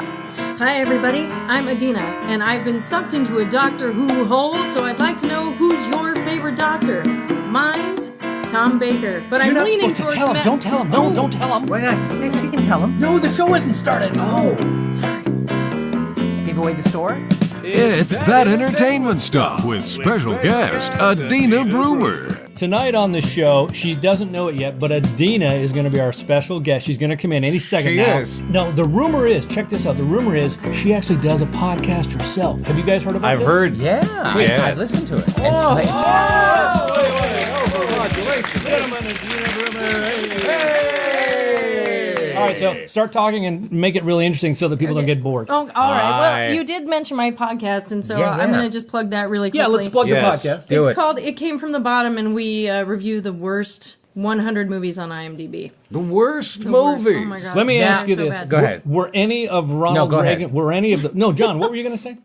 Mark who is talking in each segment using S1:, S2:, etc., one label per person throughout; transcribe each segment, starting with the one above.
S1: Hi everybody, I'm Adena, and I've been sucked into a Doctor Who hole, so I'd like to know who's your favorite Doctor. Mine's Tom Baker, but I'm leaning towards
S2: tell him.
S1: Matt.
S2: Don't tell him. No, don't tell him.
S3: Why not? Yeah, she can tell him.
S2: No, the show hasn't started.
S3: Oh,
S1: Sorry.
S3: gave away the store?
S4: It's That Entertainment Stuff with special guest Adena Brumer.
S2: Tonight on the show, she doesn't know it yet, but Adena is going to be our special guest. She's going to come in any second now.
S5: Is.
S2: No, the rumor is, check this out, the rumor is she actually does a podcast herself. Have you guys heard about this?
S5: I've heard.
S3: Yeah.
S5: Yeah.
S3: I've listened to it.
S2: Congratulations.
S5: Gentlemen, Adena Brumer.
S2: All right, so start talking and make it really interesting so that people don't get bored.
S1: Oh, all right. Well, you did mention my podcast, and so I'm going to just plug that really quickly.
S2: Yeah, let's plug
S5: Yes.
S2: the podcast.
S1: It's called It Came From the Bottom, and we review the worst 100 movies on IMDb.
S5: The worst
S1: The worst.
S5: movies.
S1: Oh my God.
S2: Let me ask you
S1: So
S2: this.
S1: bad.
S3: Go ahead.
S2: Were any of Ronald
S3: go ahead.
S2: Reagan, were any of the, no, John, what were you going to say?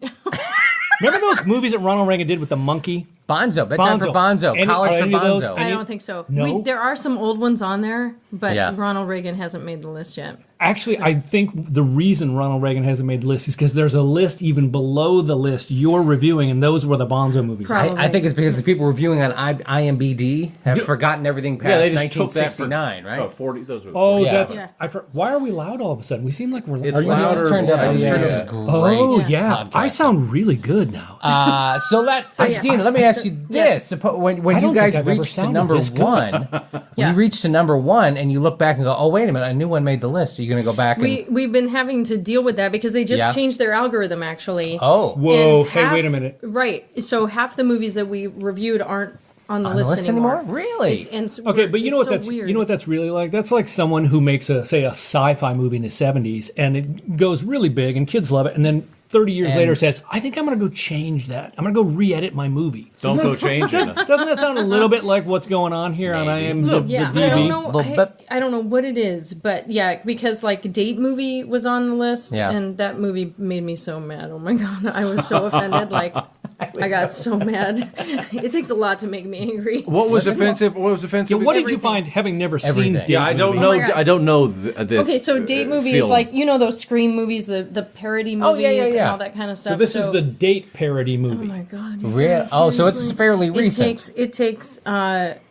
S2: Remember those movies that Ronald Reagan did with the monkey?
S3: Bonzo. Bedtime for Bonzo. College for
S2: any of those-
S3: Bonzo.
S1: I don't think so.
S2: No?
S1: There are some old ones on there, but
S3: Yeah.
S1: Ronald Reagan hasn't made the list yet.
S2: Actually, I think the reason Ronald Reagan hasn't made the list is because there's a list even below the list you're reviewing, and those were the Bonzo movies.
S1: Probably.
S3: I think it's because the people reviewing on IMDb have forgotten everything past
S5: they just took that
S3: 1969, right?
S5: Oh, 40. Those were.
S2: Oh,
S5: 40.
S3: Yeah.
S2: that's.
S1: Yeah.
S2: Why are we loud all of a sudden? We seem like we're.
S5: It's
S2: are you
S3: Well, he
S5: louder.
S3: just turned up.
S5: Yeah.
S3: This is
S5: Yeah.
S3: great.
S2: Oh yeah, I
S3: podcast.
S2: sound really good now.
S3: Adena, let me ask you this: when
S2: I
S3: you
S2: don't
S3: guys
S2: think I've ever
S3: reach to
S2: sounded
S3: number
S2: this good.
S3: one, when
S1: Yeah.
S3: you reach to number one, and you look back and go, "Oh, wait a minute, a new one made the list." Are you going to go back and?
S1: We've been having to deal with that because they just
S3: Yeah.
S1: changed their algorithm, actually.
S3: Oh,
S2: Whoa!
S1: And
S2: Hey, wait a minute.
S1: Right. So half the movies that we reviewed aren't on the
S3: on the
S1: list
S3: list
S1: anymore.
S3: anymore? Really?
S2: Okay, but you know what
S1: so
S2: that's
S1: weird.
S2: you know what that's really like? That's like someone who makes a sci-fi movie in the 70s and it goes really big and kids love it, and then 30 years later says, I think I'm going to go change that. I'm going to go re-edit my movie.
S5: Don't go changing it.
S2: Doesn't that sound a little bit like what's going on here on IMDb?
S1: Yeah, I don't know.
S3: Little bit.
S1: I don't know what it is, but yeah, because like Date Movie was on the list,
S3: Yeah.
S1: and that movie made me so mad. Oh my God, I was so offended. Like, I got so mad. It takes a lot to make me angry.
S5: What was offensive? What was offensive?
S2: Yeah, what did you
S1: Everything.
S2: find having never seen
S3: Everything.
S2: Date
S5: Yeah, I don't
S2: Movie?
S5: know.
S1: my God.
S5: I don't know this.
S1: Okay, so Date Movie is
S5: film.
S1: like, you know those Scream movies, the parody movies
S3: Oh, yeah.
S1: and all that kind of stuff.
S2: So this is the Date parody movie.
S1: Oh my God.
S3: Real? Oh, so it's fairly recent.
S1: It takes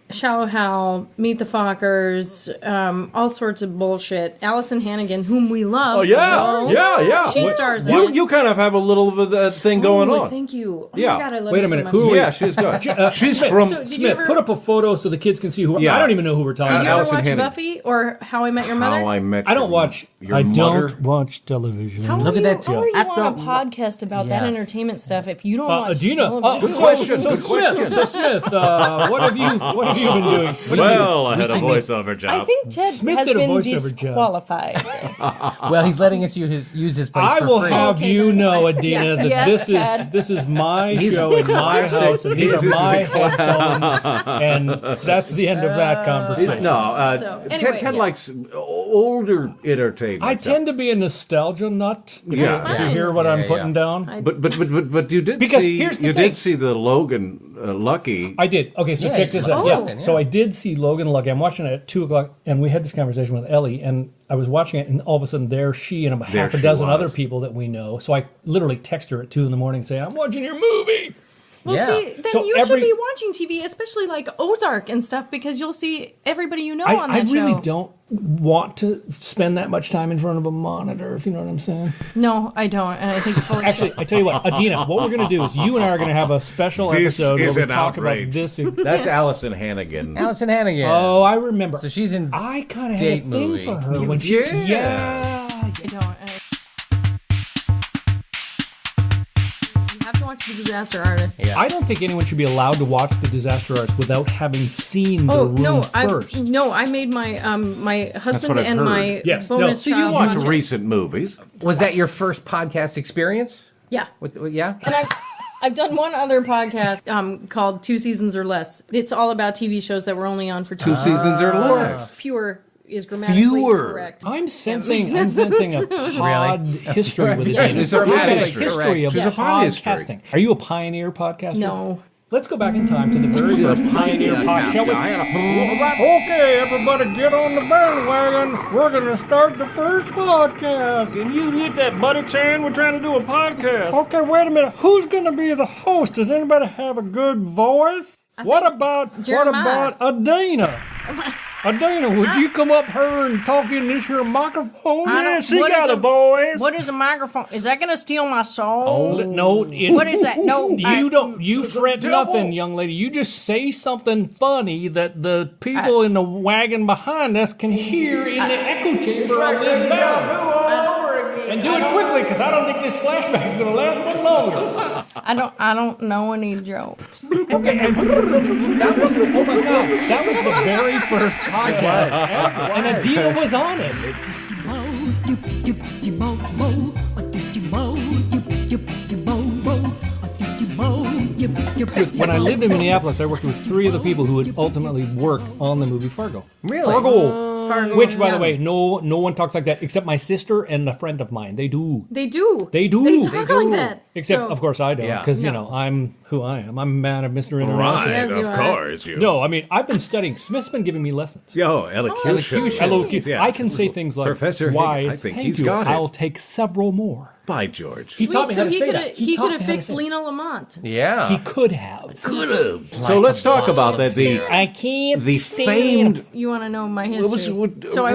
S1: Shallow Hal, Meet the Fockers, all sorts of bullshit. Allison Hannigan, whom we love.
S5: Oh yeah,
S1: so
S5: yeah.
S1: She stars in
S5: You
S1: it.
S5: you kind of have a little of a thing going
S1: Oh,
S5: on.
S1: thank you. Oh
S5: Yeah.
S1: my God, I love
S2: Wait
S1: you
S2: a minute,
S1: so
S2: who
S1: much.
S2: are
S5: Yeah, she's good. She's
S2: Smith,
S5: from.
S1: So did you
S2: Smith,
S1: ever-
S2: put up a photo so the kids can see who.
S5: Yeah.
S2: I don't even know who we're talking
S1: Did you
S2: about.
S1: ever
S5: Allison
S1: watch
S5: Hannigan.
S1: Buffy or How I Met Your Mother?
S5: How I Met.
S2: I don't
S5: Your-
S2: watch.
S5: Your
S2: I
S5: mother.
S2: don't watch television.
S1: How
S3: Look
S1: are
S3: at that,
S1: How are you
S3: at
S1: on a podcast about that
S3: Yeah.
S1: entertainment stuff if you don't watch
S2: Adena,
S1: television?
S5: Good question,
S2: So
S5: good
S2: Smith, what have you been doing?
S6: Well, I had a voiceover job.
S1: I think Ted
S2: Smith
S1: has
S2: did a
S1: been
S2: voiceover job.
S1: disqualified.
S3: Well, he's letting us use his place
S2: I
S3: for
S2: will
S3: free.
S2: have
S1: Okay,
S2: you
S1: that's
S2: know,
S1: fine.
S2: Adena,
S1: Yeah.
S2: that
S1: Yes, Ted.
S2: this is my show in my house, and these are my headphones, and that's the end of that conversation.
S5: No,
S1: So, anyway,
S5: Ted
S1: yeah.
S5: likes older entertainment.
S2: I tend to be a nostalgia nut. If
S5: Yeah.
S2: you
S1: fine.
S2: hear what I'm
S3: Yeah,
S2: putting
S3: yeah.
S2: down.
S5: But you did
S2: Because
S5: see
S2: here's the
S5: you
S2: thing.
S5: did see the Logan Lucky.
S2: I did. Okay, so
S3: Yeah,
S2: check this out.
S1: oh.
S2: Yeah.
S3: Logan,
S2: So
S3: yeah.
S2: I did see Logan Lucky. I'm watching it at 2:00, and we had this conversation with Ellie, and I was watching it, and all of a sudden there she and about
S5: There
S2: half a
S5: she
S2: dozen
S5: was.
S2: other people that we know. So I literally text her at 2 in the morning, say, "I'm watching your movie."
S1: Well,
S3: Yeah.
S1: see, then
S2: So
S1: you
S2: every-
S1: should be watching TV, especially like Ozark and stuff, because you'll see everybody you know on
S2: I
S1: that
S2: really
S1: show.
S2: don't want to spend that much time in front of a monitor, if you know what I'm saying.
S1: No, I don't, and I think it's full of
S2: Actually,
S1: shit.
S2: I tell you what, Adena, what we're going to do is you and I are going to have a special
S5: This
S2: episode where
S5: is
S2: we
S5: an
S2: talk
S5: outrage.
S2: about this.
S5: That's Allison Hannigan.
S3: Allison Hannigan.
S2: Oh, I remember.
S3: So she's in.
S2: I kind of had a
S3: Date
S2: thing
S3: movie.
S2: for her when she.
S5: Yeah.
S2: Yeah.
S1: I don't. You have to watch The Disaster Artist.
S3: Yeah.
S2: I don't think anyone should be allowed to watch The Disaster Artist without having seen the
S1: Oh
S2: room
S1: no!
S2: first.
S1: I made my my husband
S5: what I've
S1: and
S5: heard.
S1: my
S2: Yes, no,
S1: bonus
S2: so
S5: So
S1: child
S5: you watch
S1: watch it.
S5: recent movies.
S3: Was that your first podcast experience?
S1: Yeah,
S3: Yeah.
S1: and I've done one other podcast called Two Seasons or Less. It's all about TV shows that were only on for 2 seasons
S5: Seasons or
S1: or
S5: less.
S1: fewer is grammatically
S5: Fewer.
S1: correct.
S2: I'm sensing a pod history with
S1: Yeah.
S2: Adena.
S5: There's a pod
S2: She's got
S5: history.
S2: history of
S5: There's a pod history.
S2: podcasting. Are you a pioneer podcaster?
S1: No.
S2: Let's go back in time to the very first Pioneer podcast, shall we? Okay, everybody get on the bandwagon. We're going to start the first podcast.
S6: Can you hit that buddy, Chan? We're trying to do a podcast.
S2: Okay, wait a minute. Who's going to be the host? Does anybody have a good voice? What about Adena? Adena, would you come up here and talk in this here microphone?
S6: Yeah, she got a voice.
S1: What is a microphone? Is that going to steal my soul?
S2: Oh, no.
S1: What is that? No.
S2: You fret nothing, young lady. You just say something funny that the people in the wagon behind us can hear in the echo chamber of this bell. And do it quickly, because I don't think this flashback is going to last much longer.
S1: I don't know any jokes.
S2: Okay, and that was the very first podcast, and Adena was on it. When I lived in Minneapolis, I worked with 3 of the people who would ultimately work on the movie Fargo.
S3: Really?
S2: Fargo, which, by the way, no one talks like that except my sister and a friend of mine. They do.
S1: They do.
S2: They do.
S1: They talk like that.
S2: Except, of course, I don't, because, you know, I'm who I am. I'm a man of Mr. International.
S6: Right,
S1: Yes, you
S6: of
S1: are.
S6: course.
S2: No, I mean, I've been studying. Smith's been giving me lessons.
S5: Yo, elocution.
S2: Elocution.
S5: Yes.
S2: I can say things like,
S5: Professor
S2: why,
S5: Higgins, I think
S2: thank
S5: he's
S2: you,
S5: got it.
S2: I'll take several more.
S5: By George.
S2: He taught me how to say that.
S1: He
S2: taught
S1: could
S2: me
S1: have
S2: how to
S1: fixed
S2: say that.
S1: Lena Lamont.
S3: Yeah.
S2: He could have.
S5: So let's talk about that.
S2: I can't
S5: The
S2: stand.
S5: famed.
S1: You want to know my history?
S5: So
S1: I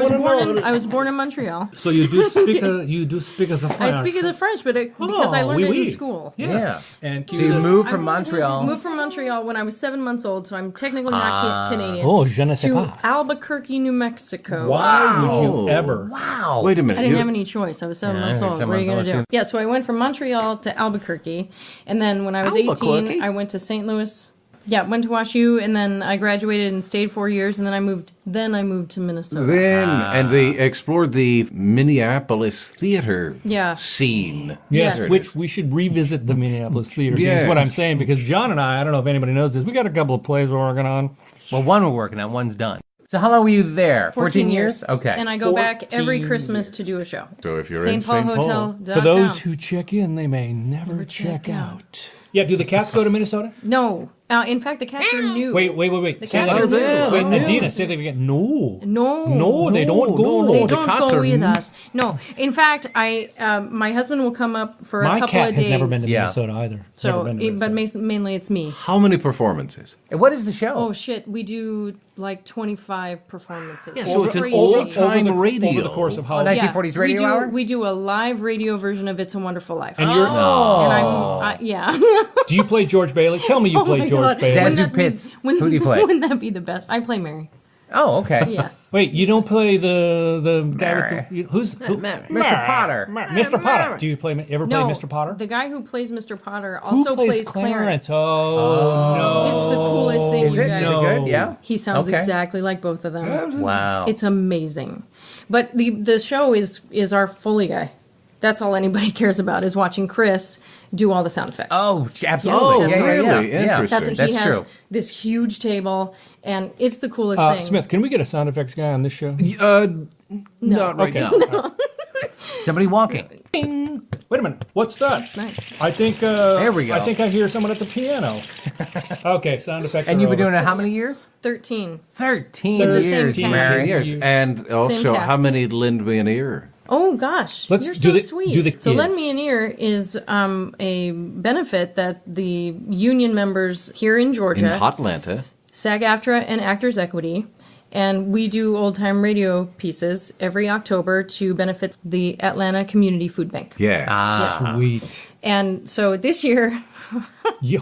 S1: was born in Montreal.
S2: So you do speak as a French.
S1: I speak the French, but because I learned it in school.
S3: Yeah.
S2: And
S3: So you moved from Montreal.
S1: Moved from Montreal when I was 7 months old, so I'm technically not Canadian.
S2: Oh, je ne sais
S1: to
S2: pas.
S1: Albuquerque, New Mexico.
S2: Why would you ever?
S3: Wow.
S5: Wait a minute.
S1: I didn't have any choice. I was 7 months old. What are you going to do? Yeah, so I went from Montreal to Albuquerque, and then when I was 18, I went to St. Louis. Yeah, went to WashU, and then I graduated and stayed 4 years, and then I moved to Minnesota.
S5: And they explored the Minneapolis theater scene.
S2: Yes, which we should revisit the Minneapolis theater scene, is what I'm saying, because John and I don't know if anybody knows this, we got a couple of plays we're working on.
S3: Well, one we're working on, one's done. So how long were you there?
S1: 14 years.
S3: Okay.
S1: And I go back every Christmas to do a show.
S5: So if you're in
S1: St. Paul
S5: St.
S1: Hotel.
S5: Paul.
S2: For those who check in, they may never check out. Yeah, do the cats go to Minnesota?
S1: No. In fact, the cats are new.
S2: Wait.
S1: The cats are new.
S2: Wait, Adena, say that again. No, they don't go.
S1: They don't go with us. No. In fact, my husband will come up for a couple of days.
S2: My cat has never been to Minnesota either.
S1: So, but mainly it's me.
S5: How many performances?
S3: And what is the show?
S1: Oh shit, we do like 25 performances.
S5: Yeah, so it's an
S1: Crazy.
S5: old-time radio.
S2: Over the course of how long?
S3: 1940s radio hour?
S1: We do a live radio version of It's a Wonderful Life.
S2: And you're
S1: yeah.
S2: Do you play George Bailey? Tell me you play George Bailey.
S3: Zazu Pitts. Who do you play?
S1: Wouldn't that be the best? I play Mary.
S3: Oh, okay.
S1: Yeah.
S2: Wait, you don't play the guy with the who's
S3: Mr. Potter.
S2: Mr. Potter. Do you play ever play Mr. Potter?
S1: The guy who plays Mr. Potter
S2: Who
S1: also
S2: plays
S1: Clarence.
S2: Oh no!
S1: It's the coolest thing,
S3: Is
S1: you
S3: it?
S1: guys.
S3: Is it good? Yeah.
S1: He sounds
S3: Okay.
S1: exactly like both of them.
S3: Wow.
S1: It's amazing. But the show is our Foley guy. That's all anybody cares about is watching Chris do all the sound effects.
S3: Oh, absolutely.
S5: Oh,
S3: yeah,
S5: really?
S3: Yeah.
S5: Interesting.
S1: He has
S3: true.
S1: this huge table, and it's the coolest thing.
S2: Smith, can we get a sound effects guy on this show?
S5: Not right now.
S3: Somebody walking.
S2: Ding. Wait a minute. What's that?
S1: Nice.
S2: I think.
S3: There we go.
S2: I think I hear someone at the piano. Okay, sound effects.
S3: And
S2: are
S3: you've been
S2: over.
S3: doing it how many years?
S1: 13.
S3: 13
S1: They're the same
S3: years,
S1: cast.
S3: Mary.
S5: Years. And also,
S1: cast.
S5: how many lend me an ear?
S1: Oh gosh,
S2: Let's
S1: you're
S2: do
S1: so
S2: the-
S1: sweet.
S2: do the
S1: So Lend
S2: kids.
S1: Me an Ear is a benefit that the union members here in
S5: In
S1: Georgia,
S5: Hotlanta.
S1: SAG-AFTRA and Actors Equity, and we do old time radio pieces every October to benefit the Atlanta Community Food Bank.
S5: Yeah.
S2: Sweet.
S1: And so this year,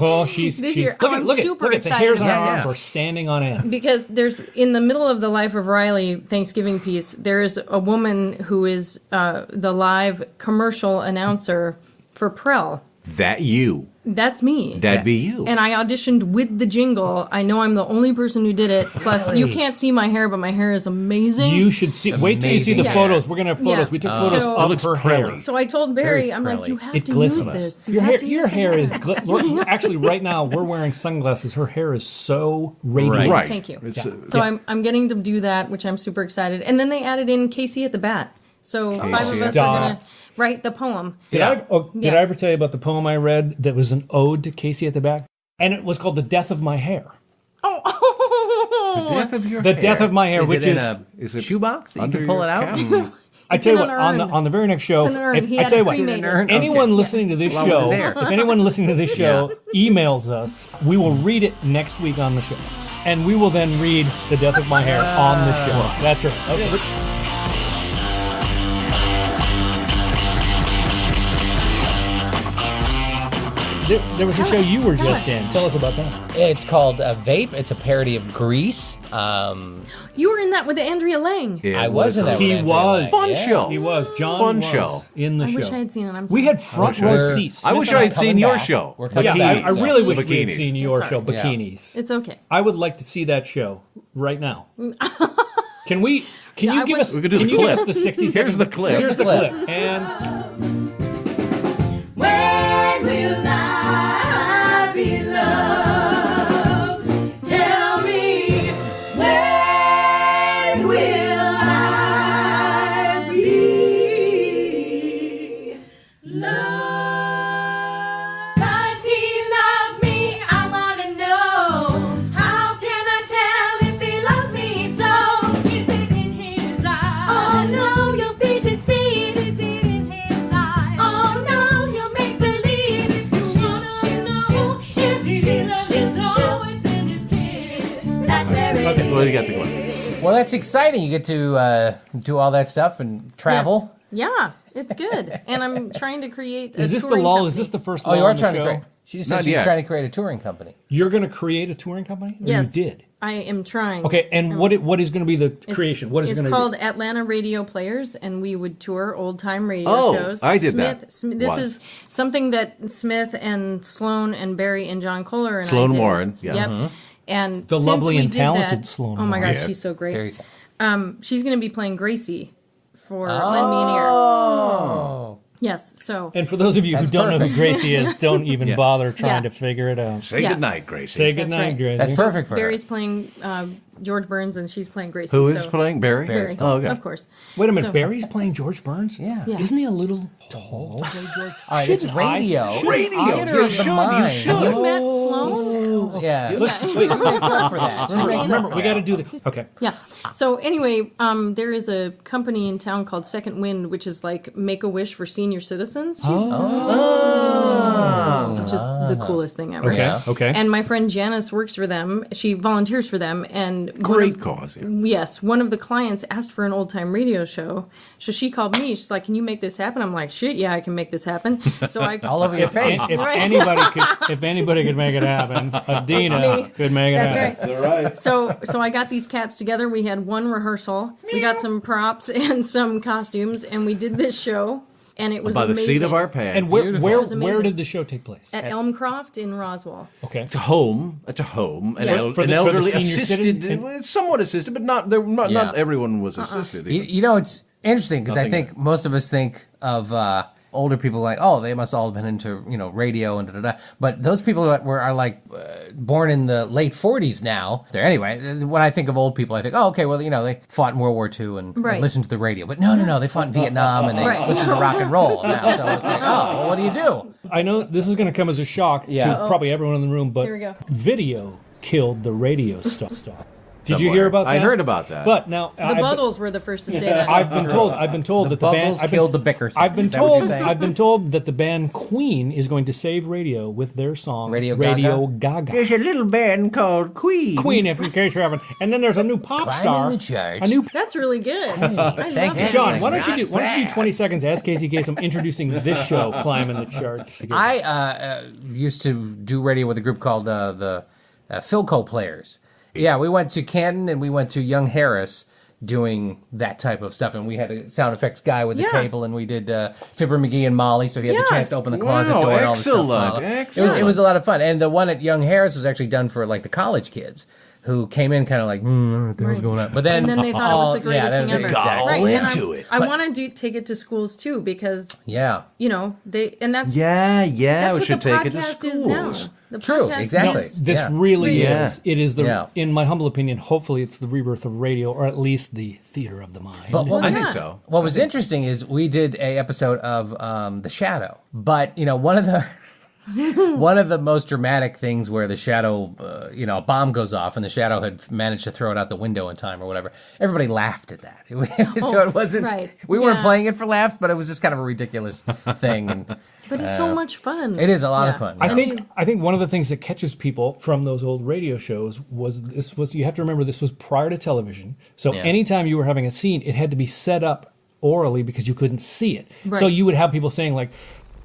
S2: Oh, she's
S1: This
S2: she's
S1: year-
S2: look
S1: oh,
S2: at
S1: I'm
S2: look at
S1: super
S2: look at the
S1: excited
S2: hairs on her
S1: about
S2: arms
S3: it.
S2: are standing on end.
S1: because there's in the middle of the Life of Riley Thanksgiving piece, there is a woman who is the live commercial announcer for Prel.
S5: That you.
S1: That's me.
S5: That'd be you.
S1: And I auditioned with the jingle. I know I'm the only person who did it. Plus, you can't see my hair, but my hair is amazing.
S2: You should see. Wait till you see the
S3: Amazing.
S2: photos. We're gonna have photos.
S1: Yeah.
S2: We took photos
S1: So-
S2: of her hair.
S1: So I told Barry,
S3: Very
S1: I'm like,
S3: curly.
S1: you have
S2: It
S1: to
S2: glistens.
S1: use this.
S2: Your
S1: have
S2: hair,
S1: to
S2: your
S1: use
S2: hair
S1: this.
S2: is actually right now we're wearing sunglasses. Her hair is so radiant.
S5: Right.
S1: Thank you.
S5: It's,
S1: So I'm getting to do that, which I'm super excited. And then they added in Casey at the Bat. So 5 of us are
S2: Stop.
S1: going to write the poem.
S2: Did I ever tell you about the poem I read that was an ode to Casey at the Back? and it was called The Death of My Hair.
S1: Oh,
S5: The death of your
S2: The
S5: hair.
S2: Death of My Hair, which
S3: is
S2: is
S3: a shoebox that you
S5: under
S3: can pull
S5: your
S3: it out?
S5: cap?
S2: I tell you
S1: in
S2: what,
S1: an
S2: on the very next show,
S1: It's an urn. He
S2: I
S1: had
S2: tell you
S1: it
S2: what,
S1: cremated.
S2: anyone listening to this
S3: Along with
S2: show,
S3: his hair.
S2: if anyone listening to this show emails us, we will read it next week on the show. And we will then read The Death of My Hair on the show. That's right. Okay. There was a show you were just in. Tell us about that.
S3: It's called Vape. It's a parody of Grease.
S1: you were in that with Andrea Lang.
S5: It
S3: I was in that.
S2: He
S3: with
S2: was.
S3: Andrea Lang.
S5: Fun
S3: Yeah.
S5: show.
S2: He was. John
S5: Fun
S2: was
S5: show.
S2: in the
S1: I
S2: show.
S1: wish I had seen it. I'm sorry.
S2: We had front row seats.
S5: I wish
S2: Smith
S5: I
S2: and
S5: had seen your
S3: back.
S5: show.
S3: We're coming
S2: Yeah,
S3: back.
S2: I really wish we had
S5: Bikinis.
S2: seen your
S1: It's
S2: show,
S1: all right.
S2: Bikinis.
S1: It's okay.
S2: I would like to see that show right now. Can we? Can
S1: Yeah,
S2: you
S1: I
S2: give
S1: was-
S2: us?
S5: We could do
S2: can
S5: the
S2: you give
S5: clip.
S2: us the 60
S5: Here's
S2: seconds?
S5: the clip.
S2: Here's the
S3: clip.
S2: clip. And
S7: When will I be loved? Tell me, when will I be loved? Does he love me? I wanna know. How can I tell if he loves me so? Is it in his eyes? Oh no, you'll be deceived. Is it in his eyes? Oh no, you'll make believe. If you wanna know if he loves you so, it's in his kiss. That's where it is.
S5: Well, you got the clip.
S3: Well, that's exciting. You get to do all that stuff and travel.
S1: Yeah, it's good. And I'm trying to create a
S2: is this the
S1: touring
S2: lull?
S1: company.
S2: Is this the first
S3: Oh,
S2: lull
S3: you are
S2: in the
S3: trying to
S2: show?
S3: create. She said
S5: Not
S3: she's
S5: yet.
S3: trying to create a touring company.
S2: You're going to create a touring company? Or
S1: Yes.
S2: you did.
S1: I am trying.
S2: Okay, and what is going to be the creation? What is it
S1: It's
S2: going to
S1: called
S2: be?
S1: Atlanta Radio Players, and we would tour old time radio
S5: Oh,
S1: shows.
S5: I did that
S1: This
S5: once.
S1: is something that Smith and Sloan and Barry and John Kohler and
S5: Sloan
S1: I did.
S5: Warren, yeah.
S1: Yep. And
S2: The
S1: since
S2: lovely
S1: we
S2: and
S1: did
S2: talented
S1: that,
S2: Sloan
S1: Oh my
S2: Warren.
S1: gosh,
S5: Yeah.
S1: she's so great.
S3: Very talented.
S1: She's going to be playing Gracie for Lend Me an Ear.
S3: Oh.
S1: Yes. So
S2: And for those of you who
S3: That's
S2: don't know who
S3: perfect.
S2: Gracie is, don't even bother trying
S1: Yeah.
S2: to figure it out.
S5: Say
S1: Yeah.
S5: goodnight, Gracie.
S2: Say
S1: That's
S2: goodnight,
S1: right.
S2: Gracie.
S3: That's perfect for
S1: Barry's
S3: her.
S1: playing George Burns, and she's playing Gracie.
S5: Who is
S1: so-
S5: playing? Barry?
S1: Barry.
S5: Oh, okay.
S1: Of course.
S2: Wait a minute,
S1: So-
S2: Barry's playing George Burns?
S3: Yeah.
S1: Yeah.
S2: Isn't he a little tall to play George?
S3: All right, it's
S2: Shouldn't
S3: radio.
S2: I-
S5: Radio.
S3: Theater
S5: You
S3: of the
S5: should, you
S3: mind.
S5: should.
S1: Have you met Sloan?
S3: Yeah.
S1: Yeah.
S3: She makes up for that. She makes up
S2: Remember,
S3: for
S2: we got to
S3: that.
S2: do the. Okay.
S1: Yeah. So anyway, there is a company in town called Second Wind, which is like Make a Wish for senior citizens. Which is the coolest thing ever.
S2: Okay.
S3: Yeah.
S2: Okay.
S1: And my friend Janice works for them. She volunteers for them, and
S5: Great cause. Yeah.
S1: Yes, one of the clients asked for an old time radio show, so she called me. She's like, "Can you make this happen?" I'm like, "Shit, yeah, I can make this happen." So I
S3: All over your face.
S2: If
S1: Right.
S2: anybody could make it happen, Adena
S1: me.
S2: could make it
S1: That's
S2: happen.
S1: right. So I got these cats together. We had one rehearsal. We got some props and some costumes, and we did this show. And it was
S5: By the
S1: amazing.
S5: seat of our pants.
S2: And where
S1: It was
S2: where
S1: amazing.
S2: did the show take place?
S1: At Elmcroft in Roswell.
S2: Okay.
S5: It's a home. It's a home. An,
S1: Yeah.
S2: For
S5: an
S2: the
S5: elderly
S2: senior
S5: assisted.
S2: citizen?
S5: It's somewhat assisted, but not
S3: Yeah.
S5: everyone was assisted.
S3: You know, it's interesting because I
S5: Nothing
S3: think most of us think of older people like, oh, they must all have been into radio and da da da. But those people that are like born in the late 40s now. Anyway, when I think of old people, I think, oh, okay, well, they fought in World War II and
S1: Right.
S3: listened to the radio. But no, they fought in Vietnam and they
S1: Right.
S3: listen to rock and roll now. So it's like, oh, well, what do you do?
S2: I know this is going to come as a shock
S3: Yeah.
S2: to probably everyone in the room, but
S1: Here we go.
S2: video killed the radio stuff. Did you hear about that?
S5: I heard about that.
S2: But now
S1: The Buggles were the first to say that.
S2: I've been told that the band
S3: Buggles killed the Bickersons.
S2: I've been
S3: Is that what you're
S2: told
S3: saying?
S2: I've been told that the band Queen is going to save radio with their song
S3: Radio
S2: Gaga.
S5: There's a little band called Queen.
S2: Queen, if in case you haven't. And then there's a new pop
S3: Climbing
S2: star.
S3: the charts.
S2: A new
S1: That's really good. I love
S3: thank you.
S1: it.
S2: John, why don't you do 20 seconds as Casey Kasem introducing this show, Climbing the Charts.
S3: I used to do radio with a group called the Philco Players. Yeah, we went to Canton and we went to Young Harris doing that type of stuff. And we had a sound effects guy with the
S1: Yeah.
S3: table, and we did Fibber McGee and Molly, so he had the
S1: Yeah.
S3: chance to open the closet
S5: Wow,
S3: door and all the stuff.
S5: excellent,
S3: followed.
S5: excellent.
S3: It was a lot of fun. And the one at Young Harris was actually done for like the college kids who came in kind of like, what the hell's going on? But then,
S1: And then they thought it was the greatest thing ever.
S3: Exactly.
S5: all
S1: and
S5: into it.
S1: I want to take it to schools too because
S3: Yeah.
S1: that's
S5: Yeah,
S1: that's
S5: we
S1: what
S5: should
S1: the
S5: take it to
S1: podcast is now.
S5: schools.
S1: The
S3: True,
S1: podcast
S3: exactly.
S1: is-
S2: This
S3: Yeah.
S2: really
S5: Yeah.
S2: is. It is the,
S3: Yeah.
S2: in my humble opinion, hopefully it's the rebirth of radio, or at least the theater of the mind.
S3: But what
S5: I
S3: was,
S5: think so.
S3: what was interesting is we did a episode of The Shadow, but one of the One of the most dramatic things where the shadow, a bomb goes off and the shadow had managed to throw it out the window in time or whatever. Everybody laughed at that. So it wasn't,
S1: right.
S3: we weren't playing it for laughs, but it was just kind of a ridiculous thing. And,
S1: but it's so much fun.
S3: It is a lot of fun.
S2: I think one of the things that catches people from those old radio shows was you have to remember this was prior to television. So anytime you were having a scene, it had to be set up orally because you couldn't see it. Right. So you would have people saying like,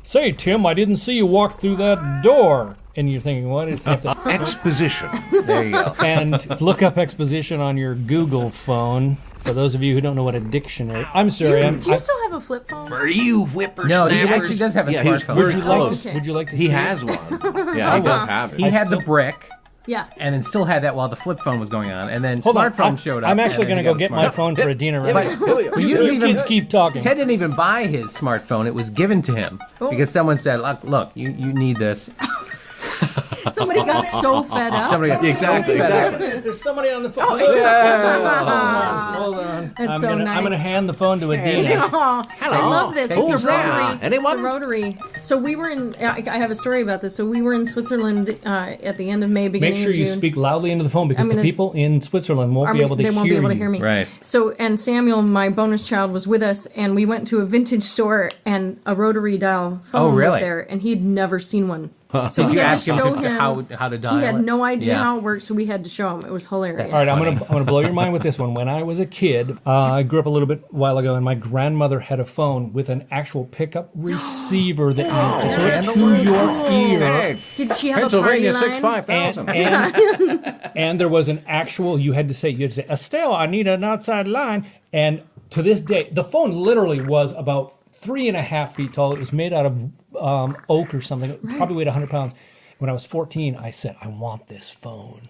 S2: "Say, Tim, I didn't see you walk through that door." And you're thinking, what is that?
S5: Exposition.
S3: There you go.
S2: And look up exposition on your Google phone. For those of you who don't know what a dictionary... I'm sorry.
S1: Do you still have a flip phone?
S5: For you whippers.
S3: No, he actually does have a smartphone.
S2: Would you like to see
S5: He has one. Yeah, he does have it.
S3: He had the brick.
S1: Yeah.
S3: And then still had that while the flip phone was going on. And then
S2: Hold
S3: smartphone
S2: on.
S3: showed up.
S2: I'm actually going to go get my phone for Adena right now.
S3: But
S2: You kids keep talking.
S3: Ted didn't even buy his smartphone. It was given to him because someone said, look, you need this.
S1: Somebody got so fed up.
S3: Somebody got
S5: Exactly.
S2: There's somebody on the phone. Hold on.
S1: That's so nice.
S2: I'm going to hand the phone to Adena.
S1: I love this. It's a rotary.
S5: Anyone?
S1: It's a rotary. So we were in. I have a story about this. So we were in Switzerland at the end of May, beginning
S2: Make sure
S1: of June.
S2: you speak loudly into the phone because the people in Switzerland won't be able to hear you.
S1: They won't be able to hear me.
S3: Right.
S1: So, and Samuel, my bonus child, was with us, and we went to a vintage store, and a rotary dial phone was there, and he'd never seen one. So
S3: Did
S1: we
S3: you
S1: had
S3: ask
S1: to
S3: him
S1: show
S3: how to dial
S1: He had
S3: it?
S1: no idea how it worked, so we had to show him. It was hilarious.
S2: All right, I'm gonna blow your mind with this one. When I was a kid, I grew up a little bit while ago, and my grandmother had a phone with an actual pickup receiver that you put to your ear.
S1: Did she have a party
S5: Pennsylvania
S1: line?
S5: 65000.
S2: And there was an actual. You had to say, Estelle, I need an outside line. And to this day, the phone literally was about 3.5 feet tall. It was made out of oak or something. It probably weighed 100 pounds. When I was 14, I said, I want this phone.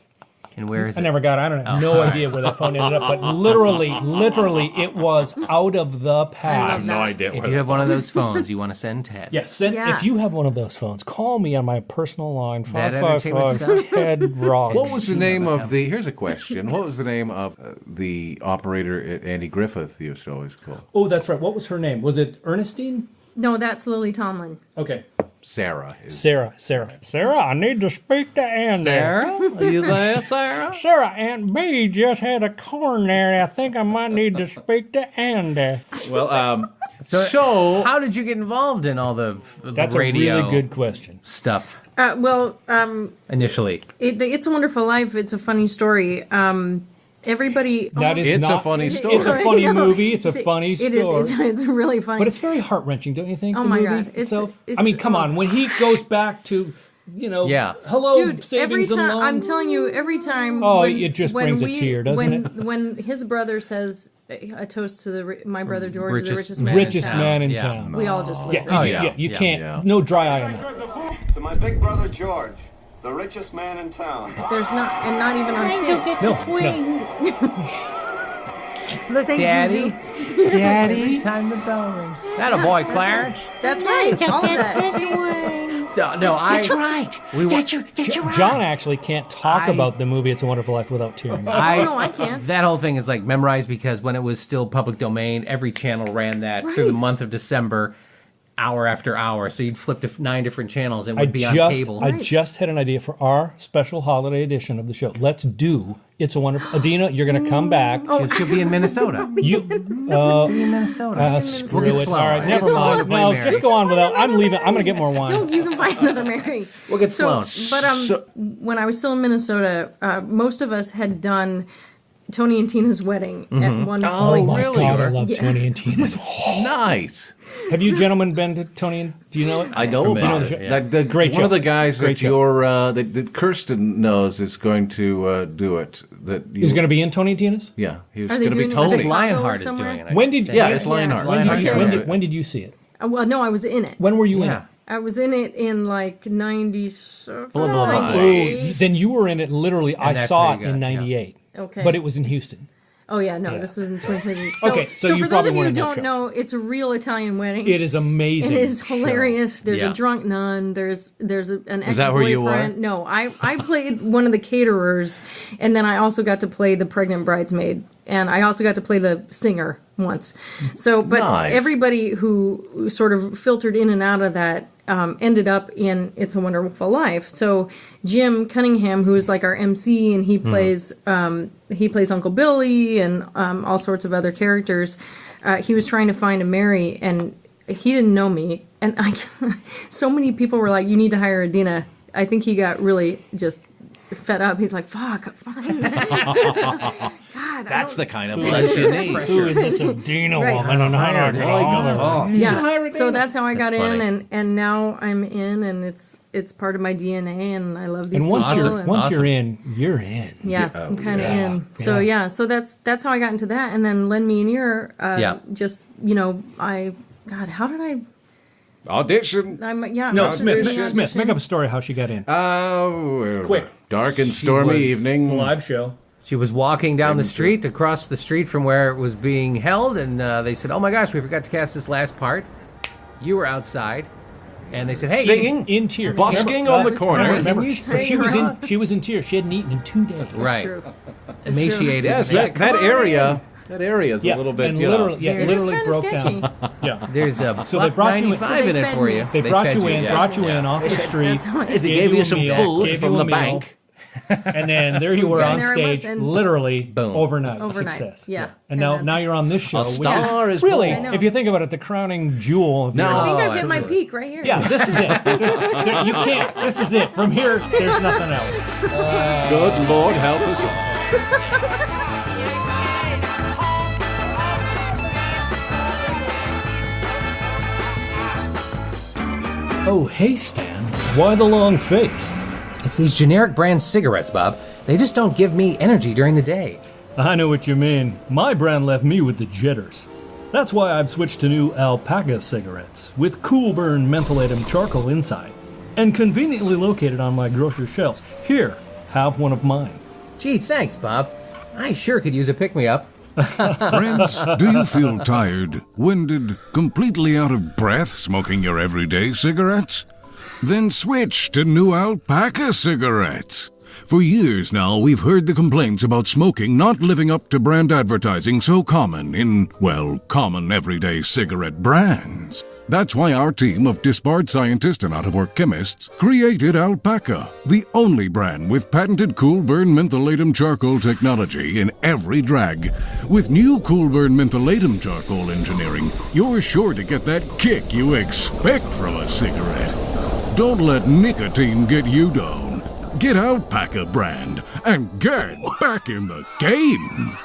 S3: And where is it?
S2: I never got it. I don't have no idea where that phone ended up, but literally, it was out of the past.
S5: No idea.
S3: If you have one of those phones, you want to send Ted.
S2: Yes,
S1: Yeah.
S2: if you have one of those phones, call me on my personal line,
S3: That entertainment
S2: 555-TED-ROGS.
S5: What was the name of the... Here's a question. What was the name of the operator at Andy Griffith you used to always call?
S2: Oh, that's right. What was her name? Was it Ernestine?
S1: No, that's Lily Tomlin.
S2: Okay.
S5: Sarah.
S2: Sarah, I need to speak to Andy.
S5: Are you there, Sarah?
S2: Sarah, Aunt B just had a coronary. I think I might need to speak to Andy.
S5: Well,
S3: So how did you get involved in all the
S2: That's
S3: radio
S2: a really good question.
S3: stuff
S1: Initially,
S3: initially?
S1: It's a Wonderful Life. It's a funny story. Everybody.
S5: It's a funny story.
S2: It's a funny movie. It's a funny story.
S1: It is. It's really funny.
S2: But it's very heart-wrenching, don't you think?
S1: Oh
S2: the
S1: my
S2: movie
S1: God.
S2: itself? I mean, come on. When he goes back to, hello,
S1: Dude, every
S2: savings and
S1: time
S2: loans.
S1: I'm telling you, every time.
S2: Oh, it just brings a tear, doesn't it?
S1: When his brother says a toast to my brother George, the richest
S2: man in town.
S1: We all just lose it.
S2: You can't. No dry eye on that.
S8: To my big brother George, the richest man in town.
S1: There's not even on stage.
S2: No.
S3: Look,
S1: Thanks,
S3: Daddy.
S1: Zuzu.
S3: Daddy. Time the bell rings. That a boy, Clarence.
S1: That's right. All of that. See?
S3: So, no,
S9: That's right.
S2: John actually can't talk about the movie It's a Wonderful Life without tearing up.
S1: No, I can't.
S3: That whole thing is like memorized because when it was still public domain, every channel ran that through the month of December, hour after hour. So you'd flip to 9 different channels and it would be on cable.
S2: I just had an idea for our special holiday edition of the show. Let's do It's a Wonderful... Adena, you're going to come back.
S3: She'll be in Minnesota.
S2: She'll
S3: be in Minnesota.
S2: Screw
S3: We'll get
S2: it.
S3: slow.
S2: All right,
S3: We'll
S2: never
S3: get slow to
S2: mind.
S3: play
S2: No,
S3: Mary.
S2: just go on without... I'm leaving. I'm going to get more wine.
S1: No, you can find another Mary.
S3: We'll get Sloan.
S1: But when I was still in Minnesota, most of us had done Tony and Tina's wedding at one point.
S2: Oh, my
S5: really?
S2: God, I love Tony and Tina's.
S5: Nice.
S2: Have you gentlemen been to Tony and... Do you know it?
S5: I know about
S2: the show?
S5: it.
S2: Great
S5: one
S2: show.
S5: of the guys
S2: Great
S5: that
S2: show.
S5: that Kirsten knows is going to do it.
S2: He's going to be in Tony and Tina's?
S5: Yeah, he was
S1: Are they
S5: going to be
S1: doing it in
S5: Tony.
S1: Chicago
S3: Lionheart is
S1: somewhere?
S3: doing it.
S2: When did...
S5: Yeah, it's Lionheart.
S2: When did you see it?
S1: Well, no, I was in it.
S2: When were you in it?
S1: I was in it in like 97.
S5: Blah, blah, blah.
S1: 98.
S2: Then you were in it literally. I
S3: that's
S2: saw
S3: how
S2: it
S3: you
S2: in
S3: got it,
S2: '98.
S1: Okay.
S2: But it was in Houston.
S1: Oh yeah, no, this was in 2020.
S2: Okay, so you
S1: for those
S2: probably
S1: of you
S2: weren't
S1: who
S2: in that
S1: don't
S2: show.
S1: know, it's a real Italian wedding.
S2: It is amazing.
S1: It is hilarious. There's
S3: Yeah.
S1: a drunk nun. There's an ex-boyfriend.
S5: that where you were?
S1: No, I played one of the caterers, and then I also got to play the pregnant bridesmaid. And I also got to play the singer once. So, but everybody who sort of filtered in and out of that ended up in It's a Wonderful Life. So Jim Cunningham, who is like our MC, and he plays Uncle Billy and all sorts of other characters. He was trying to find a Mary, and he didn't know me. And so many people were like, "You need to hire Adena." I think he got really just fed up. He's like, "Fuck, fine." God,
S5: that's the kind of blood you need.
S2: Who is this Adena woman? And
S1: yeah. So that's how I got in, and now I'm in, and it's part of my DNA, and I love these people.
S2: Once you're in, you're in.
S1: Yeah, I'm kind of in. So so that's how I got into that, and then Lend Me an Ear. Just how did I?
S5: Audition.
S2: Smith. Make up a story how she got in.
S5: Quick. Dark and stormy evening.
S2: Live show.
S3: She was walking down the street, across the street from where it was being held, and they said, "Oh my gosh, we forgot to cast this last part." You were outside, and they said, "Hey,
S5: singing
S2: in tears,
S5: busking on the corner."
S2: Remember, she was in tears. She hadn't eaten in 2 days.
S3: Right, emaciated.
S5: Yes, that area. That area is a little bit,
S2: literally broke
S1: sketchy.
S2: down. Yeah,
S3: there's a
S2: so they brought you
S3: in it for you.
S2: They brought you in off the street.
S5: They gave you some food from the bank.
S2: And then there you were on stage, literally
S3: boom,
S2: overnight success.
S1: Yeah.
S2: And now you're on this show,
S5: which is
S2: really, if you think about it, the crowning jewel.
S1: I think I've hit my peak right here.
S2: Yeah, this is it. You can't. This is it. From here, there's nothing else.
S5: Good Lord, help us all.
S2: Oh, hey, Stan. Why the long face?
S3: It's these generic brand cigarettes, Bob. They just don't give me energy during the day.
S2: I know what you mean. My brand left me with the jitters. That's why I've switched to new Alpaca cigarettes with Cool Burn mentholatum charcoal inside and conveniently located on my grocery shelves. Here, have one of mine.
S3: Gee, thanks, Bob. I sure could use a pick-me-up.
S4: Friends, do you feel tired, winded, completely out of breath smoking your everyday cigarettes? Then switch to new Alpaca cigarettes. For years now, we've heard the complaints about smoking not living up to brand advertising so common in, common everyday cigarette brands. That's why our team of disbarred scientists and out-of-work chemists created Alpaca, the only brand with patented Cool Burn mentholatum charcoal technology in every drag. With new Cool Burn mentholatum charcoal engineering, you're sure to get that kick you expect from a cigarette. Don't let nicotine get you down. Get Alpaca brand and get back in the game.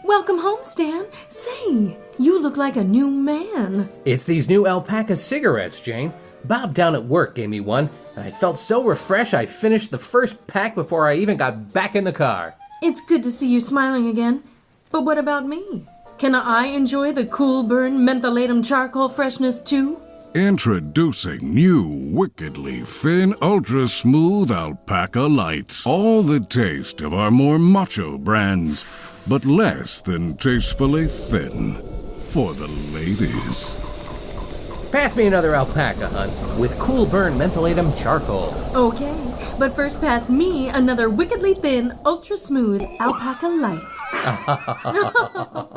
S1: Welcome home, Stan. Say, you look like a new man.
S3: It's these new Alpaca cigarettes, Jane. Bob down at work gave me one, and I felt so refreshed I finished the first pack before I even got back in the car.
S1: It's good to see you smiling again. But what about me? Can I enjoy the Cool Burn mentholatum charcoal freshness too?
S4: Introducing new wickedly thin, ultra-smooth Alpaca Lights. All the taste of our more macho brands, but less than tastefully thin. For the ladies.
S3: Pass me another Alpaca, hon, with Cool Burn mentholatum charcoal.
S1: Okay, but first pass me another wickedly thin, ultra-smooth Alpaca Light.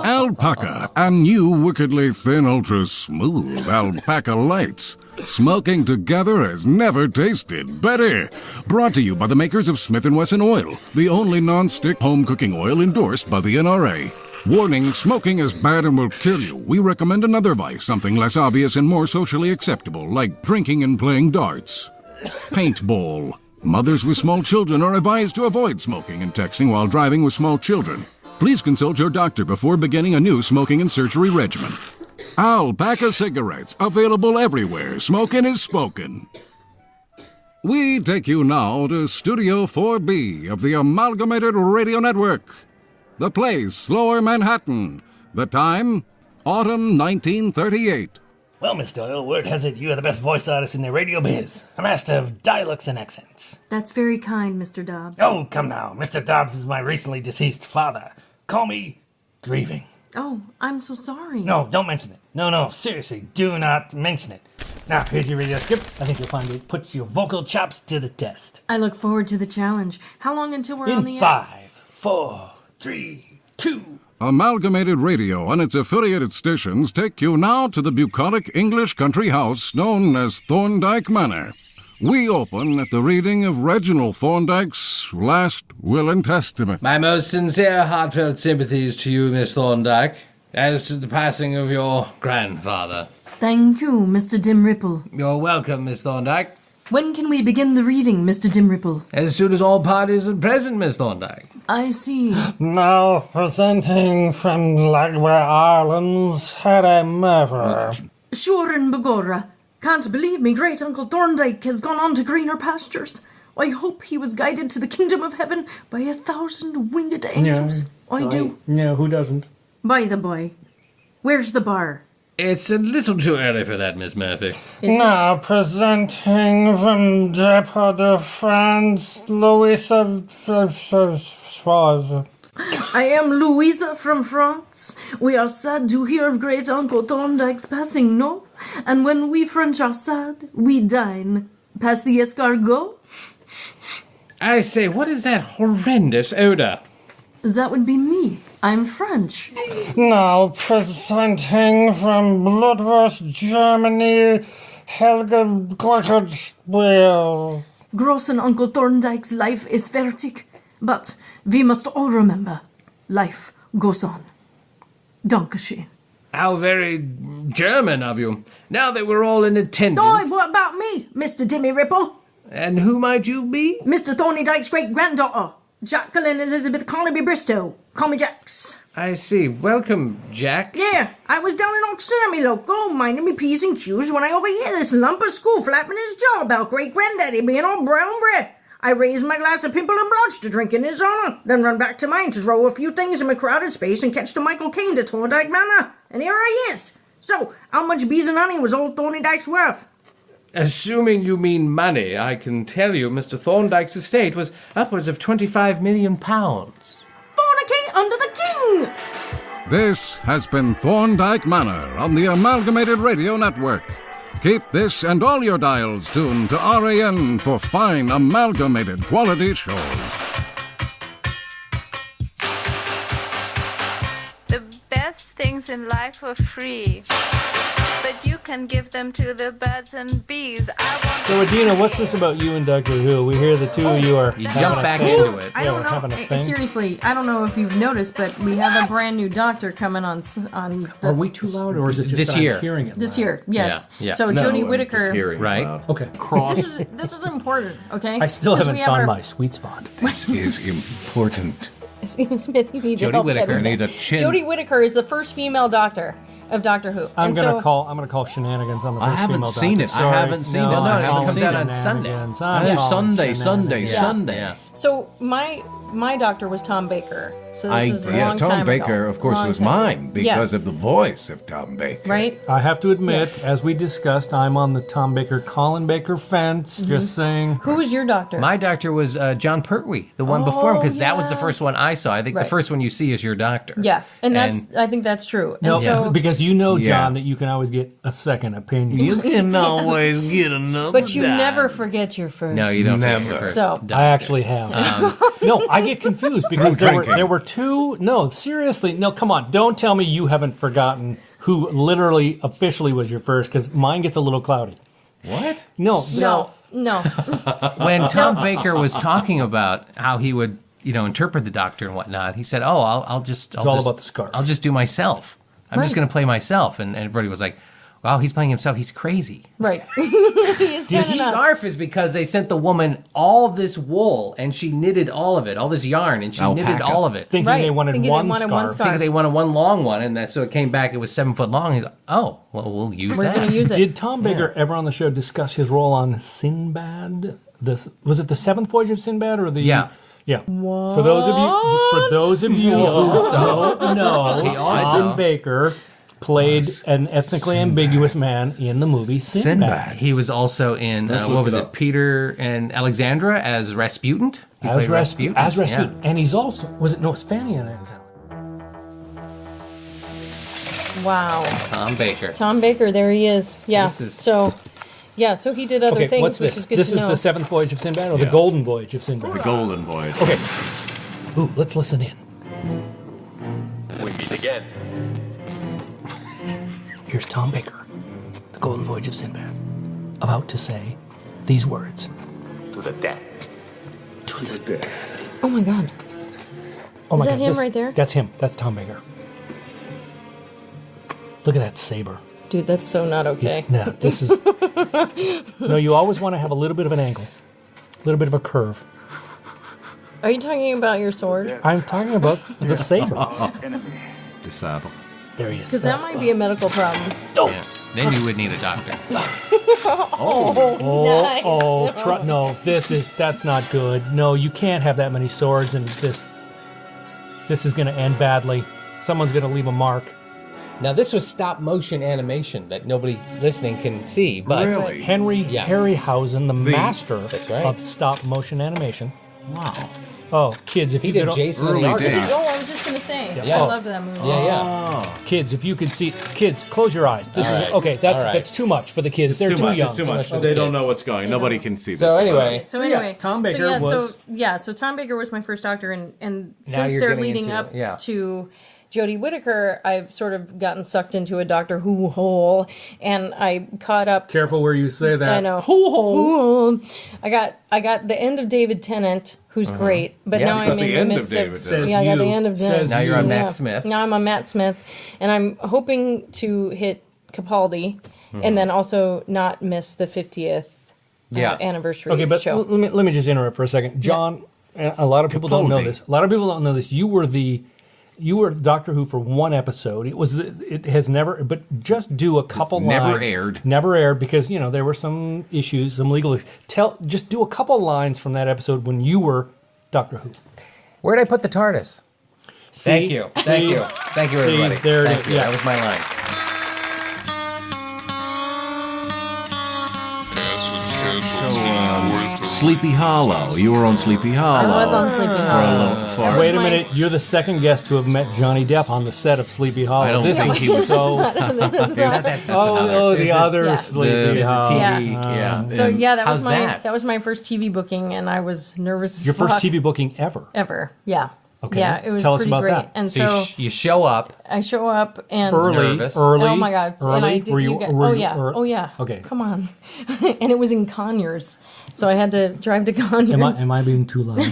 S4: Alpaca, and new wickedly thin, ultra-smooth Alpaca Lights. Smoking together has never tasted better. Brought to you by the makers of Smith & Wesson Oil, the only non-stick home cooking oil endorsed by the NRA. Warning, smoking is bad and will kill you. We recommend another vice, something less obvious and more socially acceptable, like drinking and playing darts. Paintball. Mothers with small children are advised to avoid smoking and texting while driving with small children. Please consult your doctor before beginning a new smoking and surgery regimen. Alpaca cigarettes, available everywhere. Smoking is spoken. We take you now to Studio 4B of the Amalgamated Radio Network. The place, Lower Manhattan. The time, autumn 1938.
S6: Well, Miss Doyle, word has it you are the best voice artist in the radio biz. A master of dialects and accents.
S1: That's very kind, Mr. Dobbs.
S6: Oh, come now. Mr. Dobbs is my recently deceased father. Call me Grieving.
S1: Oh, I'm so sorry.
S6: No, don't mention it. No, seriously, do not mention it. Now, here's your radio script. I think you'll find it puts your vocal chops to the test.
S1: I look forward to the challenge. How long until we're on the
S6: air? 5, 4, 3, 2.
S4: Amalgamated Radio and its affiliated stations take you now to the bucolic English country house known as Thorndyke Manor. We open at the reading of Reginald Thorndyke's last will and testament.
S3: My most sincere, heartfelt sympathies to you, Miss Thorndyke, as to the passing of your grandfather.
S1: Thank you, Mr. Dimripple.
S3: You're welcome, Miss Thorndyke.
S1: When can we begin the reading, Mr. Dimripple?
S3: As soon as all parties are present, Miss Thorndyke.
S1: I see.
S2: Now presenting from Lagway Islands, had a murder.
S1: Sure and begorra. Can't believe me great Uncle Thorndyke has gone on to greener pastures. I hope he was guided to the kingdom of heaven by 1,000 winged angels. I do.
S2: Yeah, who doesn't?
S1: By the by, where's the bar?
S3: It's a little too early for that, Miss Murphy.
S2: Now presenting from Depot de France, Louisa Schwarz.
S1: I am Louisa from France. We are sad to hear of great Uncle Thorndyke's passing, no? And when we French are sad, we dine. Pass the escargot?
S3: I say, what is that horrendous odor?
S1: That would be me. I'm French.
S2: Now presenting from Bloodworth, Germany, Helga Glockenspiel.
S1: Grossen Uncle Thorndyke's life is fertig. But we must all remember, life goes on. Dankeschön.
S3: How very German of you. Now that we're all in attendance.
S1: Oh, what about me, Mr. Timmy Ripple?
S3: And who might you be?
S1: Mr. Thorndyke's great-granddaughter, Jacqueline Elizabeth Carnaby Bristow. Call me Jax.
S3: I see. Welcome, Jack.
S1: Yeah, I was down in Oxford, me loco, minding me P's and Q's when I overhear this lump of school flapping his jaw about great-granddaddy being on brown bread. I raised my glass of Pimple and Blanche to drink in his honour, then run back to mine to throw a few things in my crowded space and catch the Michael Caine to Thorndyke Manor. And here I is. So, how much bees and honey was old Thorndyke's worth?
S3: Assuming you mean money, I can tell you Mr. Thorndyke's estate was upwards of £25 million.
S1: Fornicate under the king!
S4: This has been Thorndyke Manor on the Amalgamated Radio Network. Keep this and all your dials tuned to RAN for fine amalgamated quality shows.
S9: The best things in life are free, but you can give them to the birds and bees.
S2: So, Adena, what's this about you and Doctor Who? We hear the two of you are.
S3: You jump back into it.
S1: I don't know. Seriously, I don't know if you've noticed, but we have a brand new doctor coming on.
S2: Are we too loud, or is it just
S3: this year?
S2: I'm hearing it?
S1: This year, yes.
S3: Yeah.
S1: So Jodie Whittaker,
S3: right?
S2: Okay.
S1: This is important. Okay.
S2: I still haven't found my sweet spot.
S5: This is important.
S1: Stephen Smith, you need to
S3: Jodie
S1: help
S3: Whittaker.
S1: Ted with
S5: Need
S1: that.
S5: a chin.
S1: Jodie Whittaker is the first female doctor of Doctor Who.
S2: I'm
S1: And
S2: gonna
S1: so,
S2: call shenanigans on the
S5: I
S2: first
S5: haven't
S2: female
S5: seen
S2: doctor.
S5: it. I
S2: Sorry.
S5: haven't seen it.
S2: No,
S5: I
S2: I'm
S5: haven't
S2: calling
S5: seen it
S3: on Sunday.
S2: shenanigans.
S5: Oh,
S2: I'm calling
S5: Sunday.
S2: shenanigans.
S3: Yeah.
S1: So my doctor was Tom Baker. So this is a long
S5: Tom
S1: time
S5: Baker,
S1: ago.
S5: of course,
S1: Long
S5: was
S1: time
S5: mine
S1: ago.
S5: because of the voice of Tom Baker.
S1: Right?
S2: I have to admit, as we discussed, I'm on the Tom Baker, Colin Baker fence. Just saying.
S1: Who was your doctor?
S3: My doctor was John Pertwee, the one before him, because that was the
S1: yes.
S3: first one I saw. I think
S1: Right.
S3: the first one you see is your doctor.
S1: Yeah, and I think that's true. And
S2: No,
S1: so,
S2: because you know, John,
S5: Yeah.
S2: that you can always get a second opinion.
S5: You can always get another.
S1: but you never forget your first.
S3: No, you don't.
S5: Never.
S3: forget your first
S1: So-
S3: doctor.
S2: I actually have. No, I get confused because there were two. No, seriously. No, come on. Don't tell me you haven't forgotten who literally officially was your first, because mine gets a little cloudy.
S5: What?
S2: No.
S1: No.
S3: When Tom Baker was talking about how he would, interpret the doctor and whatnot, he said, "Oh, I'll just
S2: all about the scarf.
S3: I'll just do myself. I'm just
S1: Right.
S3: going to play myself." And everybody was like, "Wow, he's playing himself. He's crazy."
S1: Right. He is
S3: The
S1: kind of nuts.
S3: scarf is because they sent the woman all this wool and she knitted all of it, all this yarn, and she knitted
S5: Alpaca.
S3: all of it.
S2: Thinking
S1: Right,
S2: they wanted
S1: thinking they
S2: one
S1: wanted
S2: scarf.
S1: one
S3: I
S1: scarf.
S3: think they wanted one long one, and so it came back. It was 7 foot long. He's like, "Oh, well, we'll use
S1: We're
S3: that."
S1: going to use it.
S2: Did Tom Baker ever on the show discuss his role on Sinbad? Was it the Seventh Voyage of Sinbad or the?
S3: Yeah.
S2: Yeah. For those of you who don't know, Tom Baker played an ethnically ambiguous man in the movie Sinbad.
S3: He was also in what was it? Peter and Alexandra as Rasputin. He
S2: As
S3: played
S2: Rasputin.
S3: Yeah.
S2: And he's also, was it Nospania and Alexandra?
S1: Wow.
S3: Tom Baker.
S1: Tom Baker, there he is. Yeah.
S3: This is-
S1: So he did other
S2: Okay,
S1: things,
S2: what's
S1: which
S2: this?
S1: is good
S2: This
S1: to
S2: is
S1: know.
S2: the Seventh Voyage of Sinbad or the Golden Voyage of Sinbad?
S5: The Golden Voyage.
S2: Okay. Ooh, let's listen in.
S10: We meet again.
S2: Here's Tom Baker, The Golden Voyage of Sinbad, about to say these words.
S10: To the death.
S2: To the death.
S1: Oh my God.
S2: Oh my
S1: Is that
S2: God,
S1: him right there?
S2: That's him. That's Tom Baker. Look at that saber.
S1: Dude, that's so not okay.
S2: Yeah, this is... No, you always want to have a little bit of an angle. A little bit of a curve.
S1: Are you talking about your sword?
S2: I'm talking about the saber.
S5: The saddle.
S2: There he is.
S1: Because that might be a medical problem.
S2: Oh,
S3: Yeah. Then you would need a doctor.
S1: Nice.
S2: No, that's not good. No, you can't have that many swords, and this is going to end badly. Someone's going to leave a mark.
S3: Now, this was stop motion animation that nobody listening can see, but
S5: Really?
S2: Henry Harryhausen, the master
S3: That's right.
S2: of stop motion animation.
S5: Wow.
S2: Oh, kids, if
S3: he
S2: you
S3: did
S2: could
S3: Jason
S5: early
S3: and the Argonauts.
S5: days.
S1: Oh, I was just going to say.
S2: Yeah.
S1: I loved that movie.
S3: Yeah.
S2: Kids, if you could see, kids, close your eyes. This
S3: All
S2: is
S3: right.
S2: okay. That's
S3: All right.
S2: that's too much for the kids. They're
S5: Too
S2: too
S5: much.
S2: young.
S5: It's too much.
S3: for
S5: They
S3: the
S5: don't know
S3: kids.
S5: what's going. Nobody can see this.
S3: So anyway,
S1: So anyway,
S2: Tom Baker was-
S1: so Tom Baker was my first doctor, and
S3: Now
S1: since
S3: you're
S1: they're
S3: getting
S1: leading
S3: into
S1: up
S3: it, yeah.
S1: to Jodie Whittaker, I've sort of gotten sucked into a Doctor Who hole, and I caught up.
S2: Careful where you say that.
S1: I know. Who hole. I got the end of David Tennant, who's great, but
S3: Yeah,
S1: now
S3: you
S1: I'm
S5: got
S1: in
S5: the
S1: the
S5: end of
S1: midst
S5: David
S1: of.
S5: Tennant.
S1: Yeah, I got
S2: Says
S1: the
S2: you.
S1: end of
S2: Says
S3: Now you're on
S1: Yeah.
S3: Matt Smith.
S1: Now I'm on Matt Smith, and I'm hoping to hit Capaldi, and then also not miss the 50th
S3: Yeah.
S1: anniversary
S2: Okay, but
S1: show.
S2: let me just interrupt for a second, John. A lot of people don't know
S5: Capaldi.
S2: this. A lot of people don't know this. You were Doctor Who for one episode. It has never, but just do a couple
S5: never
S2: lines.
S5: aired.
S2: Never aired because there were some issues, some legal issues. Just do a couple lines from that episode when you were Doctor Who.
S3: Where'd I put the TARDIS? Thank you, everybody.
S2: There it
S3: Thank
S2: is,
S3: you.
S2: yeah.
S3: That was my line.
S5: Sleepy Hollow. You were on Sleepy Hollow.
S1: I was on Sleepy Hollow.
S5: For
S1: That was
S2: Wait a
S1: my-
S2: minute, you're the second guest to have met Johnny Depp on the set of Sleepy Hollow.
S5: I don't
S2: this
S5: think
S2: is
S5: he was-
S2: so.
S3: That's
S2: Oh, the other
S1: Yeah.
S2: Sleepy
S3: There's a
S2: Hollow.
S3: TV. Yeah.
S1: So yeah, that
S3: How's
S1: was
S3: that?
S1: my first TV booking, and I was nervous as
S2: Your first
S1: fuck.
S2: TV booking ever.
S1: ever. Yeah.
S2: Okay.
S1: Yeah, it was
S2: Tell us
S1: pretty
S2: about
S1: great.
S2: that.
S1: And
S3: So
S1: so,
S3: you show up
S1: I show up and
S3: Nervous.
S2: early.
S1: Oh my god!
S2: Early.
S1: And I did.
S2: Were you?
S1: oh yeah. Oh yeah.
S2: Okay.
S1: Come on. And it was in Conyers, so I had to drive to Conyers.
S2: Am I being too loud?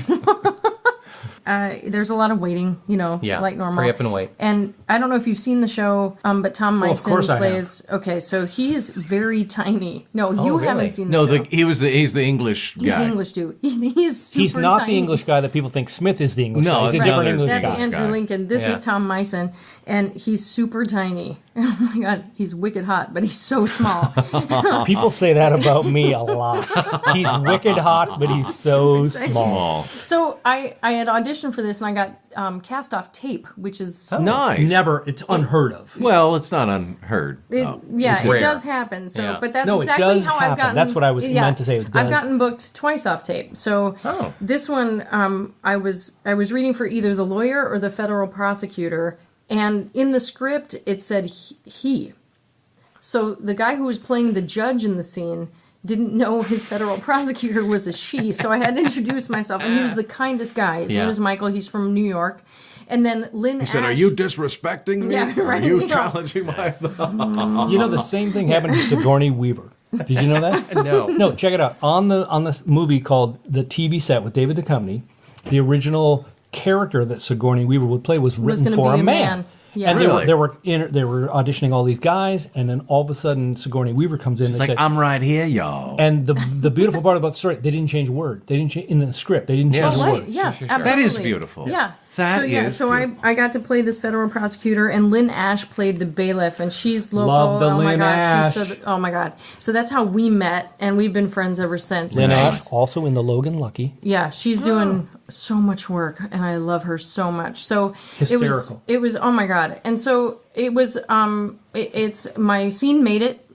S1: There's a lot of waiting,
S3: Yeah.
S1: like normal.
S3: Hurry up and wait.
S1: And I don't know if you've seen the show, but Tom
S2: Well, of
S1: Meissen
S2: course I
S1: plays. Okay, so he is very tiny. No, you
S3: really?
S1: haven't seen the
S5: No,
S1: show.
S5: he's the English guy.
S1: He's the English dude. He is super
S2: He's not
S1: tiny.
S2: the English guy that people think Smith is the English
S5: No,
S2: guy. He's a
S5: it's
S2: different
S5: another-
S2: English
S1: That's
S2: guy.
S1: Andrew
S5: guy.
S1: Lincoln. This
S3: Yeah.
S1: is Tom Meissen, and he's super tiny. Oh my god, he's wicked hot, but he's so small.
S2: People say that about me a lot. He's wicked hot, but he's so small.
S1: So I had auditioned for this, and I got cast off tape, which is
S5: Nice.
S2: Never. It's unheard of.
S5: Well, it's not unheard.
S1: It,
S5: Oh.
S1: yeah,
S3: rare.
S1: it does happen. So,
S3: Yeah.
S1: but that's
S2: No, it
S1: exactly
S2: does
S1: how I've
S2: happen.
S1: gotten.
S2: That's what I was meant to say. It does.
S1: I've gotten booked twice off tape. So this one, I was reading for either the lawyer or the federal prosecutor, and in the script it said he. So the guy who was playing the judge in the scene didn't know his federal prosecutor was a she. So I had to introduce myself, and he was the kindest guy. His name is Michael. He's from New York. And then Lynn
S5: He said,
S1: Ash,
S5: "Are you disrespecting me?
S1: Yeah, right.
S5: Are you
S1: Yeah.
S5: challenging myself?"
S2: You know, the same thing happened to Sigourney Weaver. Did you know that?
S3: No.
S2: No, check it out. On this movie called The TV Set with David Duchovny, the original character that Sigourney Weaver would play was written
S1: gonna
S2: for
S1: be
S2: a
S1: a
S2: man.
S1: man. Yeah.
S2: And
S5: Really?
S2: they were auditioning all these guys, and then all of a sudden Sigourney Weaver comes in and
S5: It's like,
S2: said,
S5: "I'm right here, y'all."
S2: and the beautiful part about the story, they didn't change a word. They didn't change in the script. They didn't change
S1: Oh,
S2: a
S1: right.
S2: word.
S1: Yeah, absolutely.
S5: That is beautiful.
S1: Yeah.
S5: That is
S1: So
S5: beautiful.
S1: I got to play this federal prosecutor, and Lynn Ash played the bailiff, and she's local.
S2: Love the
S1: oh my
S2: Lynn
S1: god,
S2: Ash.
S1: she's so, oh my god. So that's how we met, and we've been friends ever since.
S2: Lynn
S1: And
S2: Ash,
S1: she's-
S2: also in the Logan Lucky.
S1: Yeah, she's doing so much work, and I love her so much. So
S2: Hysterical.
S1: It was oh my god, and so it was. It's my scene made it.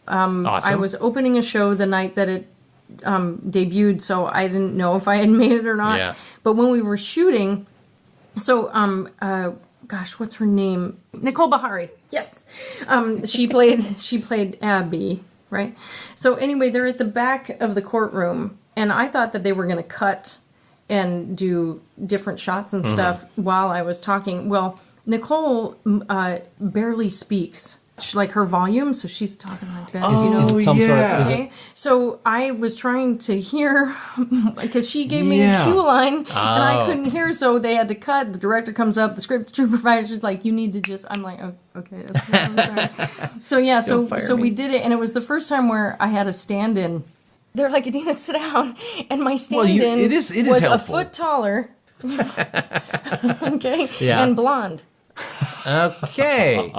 S3: Awesome.
S1: I was opening a show the night that it debuted, so I didn't know if I had made it or not.
S3: Yeah.
S1: But when we were shooting, so gosh, what's her name? Nicole Bahari. Yes, she played Abby, right? So anyway, they're at the back of the courtroom, and I thought that they were going to cut and do different shots and stuff while I was talking. Well, Nicole barely speaks. Like her volume, so she's talking like that.
S2: Is it some sort of?
S1: Okay, so I was trying to hear because she gave me a cue line and I couldn't hear, so they had to cut. The director comes up, the script supervisor's like, "You need to just." I'm like, "Oh, okay, I'm sorry." So we did it, and it was the first time where I had a stand-in. They're like, "Adena, sit down," and my stand-in was helpful. A foot taller, and blonde.
S3: Okay.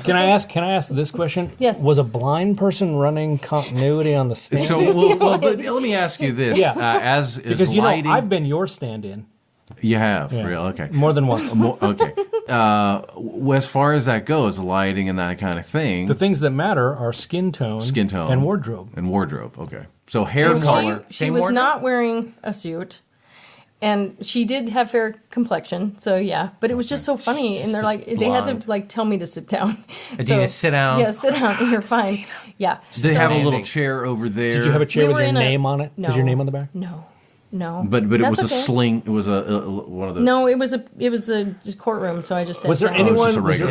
S2: Can I ask this question?
S1: Yes.
S2: Was a blind person running continuity on the stand?
S5: So, but let me ask you this.
S2: Because
S5: lighting...
S2: I've been your stand-in.
S5: You have?
S2: Yeah.
S5: Really? Okay.
S2: More than once.
S5: Okay. As far as that goes, lighting and that kind of thing.
S2: The things that matter are skin tone, and wardrobe.
S5: Okay. So hair color.
S1: She was not wearing a suit. And she did have fair complexion, so yeah. But it was just so funny, and they're like, they had to like tell me to sit down.
S3: Adena, sit down.
S1: Yeah, sit down. You're fine. Yeah.
S5: Did they have a little chair over there?
S2: Did you have a chair with your name on it?
S1: No.
S2: Was your name on the back?
S1: No.
S5: But it was a sling. It was one of the.
S1: No, it was a courtroom. So I just sat
S2: Was there
S1: down.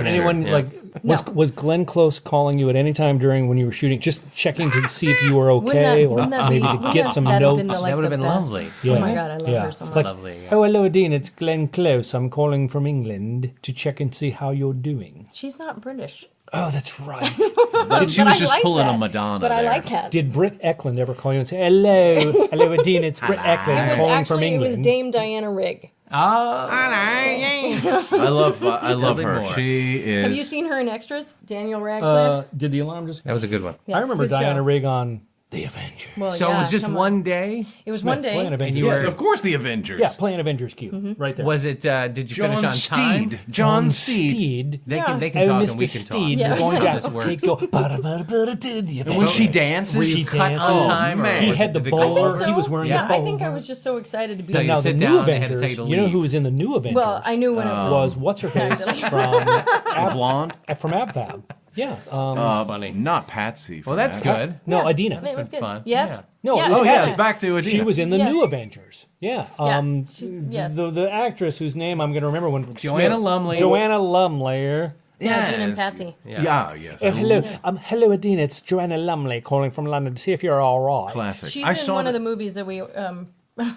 S2: anyone was Glenn Close calling you at any time during when you were shooting, just checking to see if you were okay, or maybe to get some notes?
S3: That would have been lovely.
S1: Yeah. Oh my God, I love her so much.
S2: Like,
S3: lovely. Yeah.
S2: Oh, hello, Adena. It's Glenn Close. I'm calling from England to check and see how you're doing.
S1: She's not British.
S2: Oh, that's right.
S5: She was just pulling a Madonna.
S1: But I
S5: there.
S1: like that.
S2: Did Britt Eklund ever call you and say, hello, Adena, it's Britt Eklund calling from England?
S1: It was Dame Diana Rigg.
S3: Oh,
S5: I love her.
S3: More.
S5: She is.
S1: Have you seen her in Extras? Daniel Radcliffe.
S2: Did the alarm just?
S3: that was a good one.
S1: Yeah,
S2: I remember
S1: good
S2: Diana
S1: show.
S2: Rigg on The Avengers.
S1: Well,
S3: So it was just one day?
S1: It was one day.
S2: Playing Avengers.
S3: And you
S5: Yes,
S3: were-
S5: of course, the Avengers.
S2: Yeah, playing Avengers Q. Right there.
S3: Was it, did you finish on time?
S5: John Steed.
S3: They can
S2: Oh,
S3: talk and
S2: Mr.
S3: we can
S2: Steed,
S1: Yeah.
S2: we're going
S3: How
S2: to
S3: this works.
S2: take your... And
S5: when she dances,
S2: she
S3: cut
S2: dances.
S3: on time, or
S2: He
S3: was
S2: had
S3: it
S2: the
S3: the
S2: bowler.
S1: So,
S2: He was wearing
S1: yeah,
S2: the bowler.
S1: I think I was just so excited to be
S3: So you
S2: Now, the
S3: sit
S2: new
S3: down, they had to
S2: Avengers,
S3: tell you to
S2: you know
S3: leave.
S2: who was in the new Avengers?
S1: Well, I knew when it was.
S2: Was what's-her-face
S5: the blonde.
S2: from AbFab. Yeah.
S3: funny.
S5: Not Patsy.
S3: Well, that's good.
S2: No,
S1: Yeah.
S2: Adena.
S1: It was
S3: been
S1: good.
S3: fun.
S1: Yes.
S3: Yeah.
S2: No,
S1: Yeah,
S2: it was
S5: Oh,
S2: Patsy.
S5: yes, back to Adena.
S2: She was in the
S1: Yeah.
S2: new Avengers. Yeah.
S1: Yes.
S2: The actress whose name I'm going to remember when
S3: Joanna Lumley.
S2: Joanna Lumley.
S1: Yeah, Gene and Patsy.
S5: Yeah, yes.
S2: Hello, hello, Adena. It's Joanna Lumley calling from London to see if you're all right.
S5: Classic.
S1: She's
S5: I
S1: in
S5: saw
S1: one of the movies that we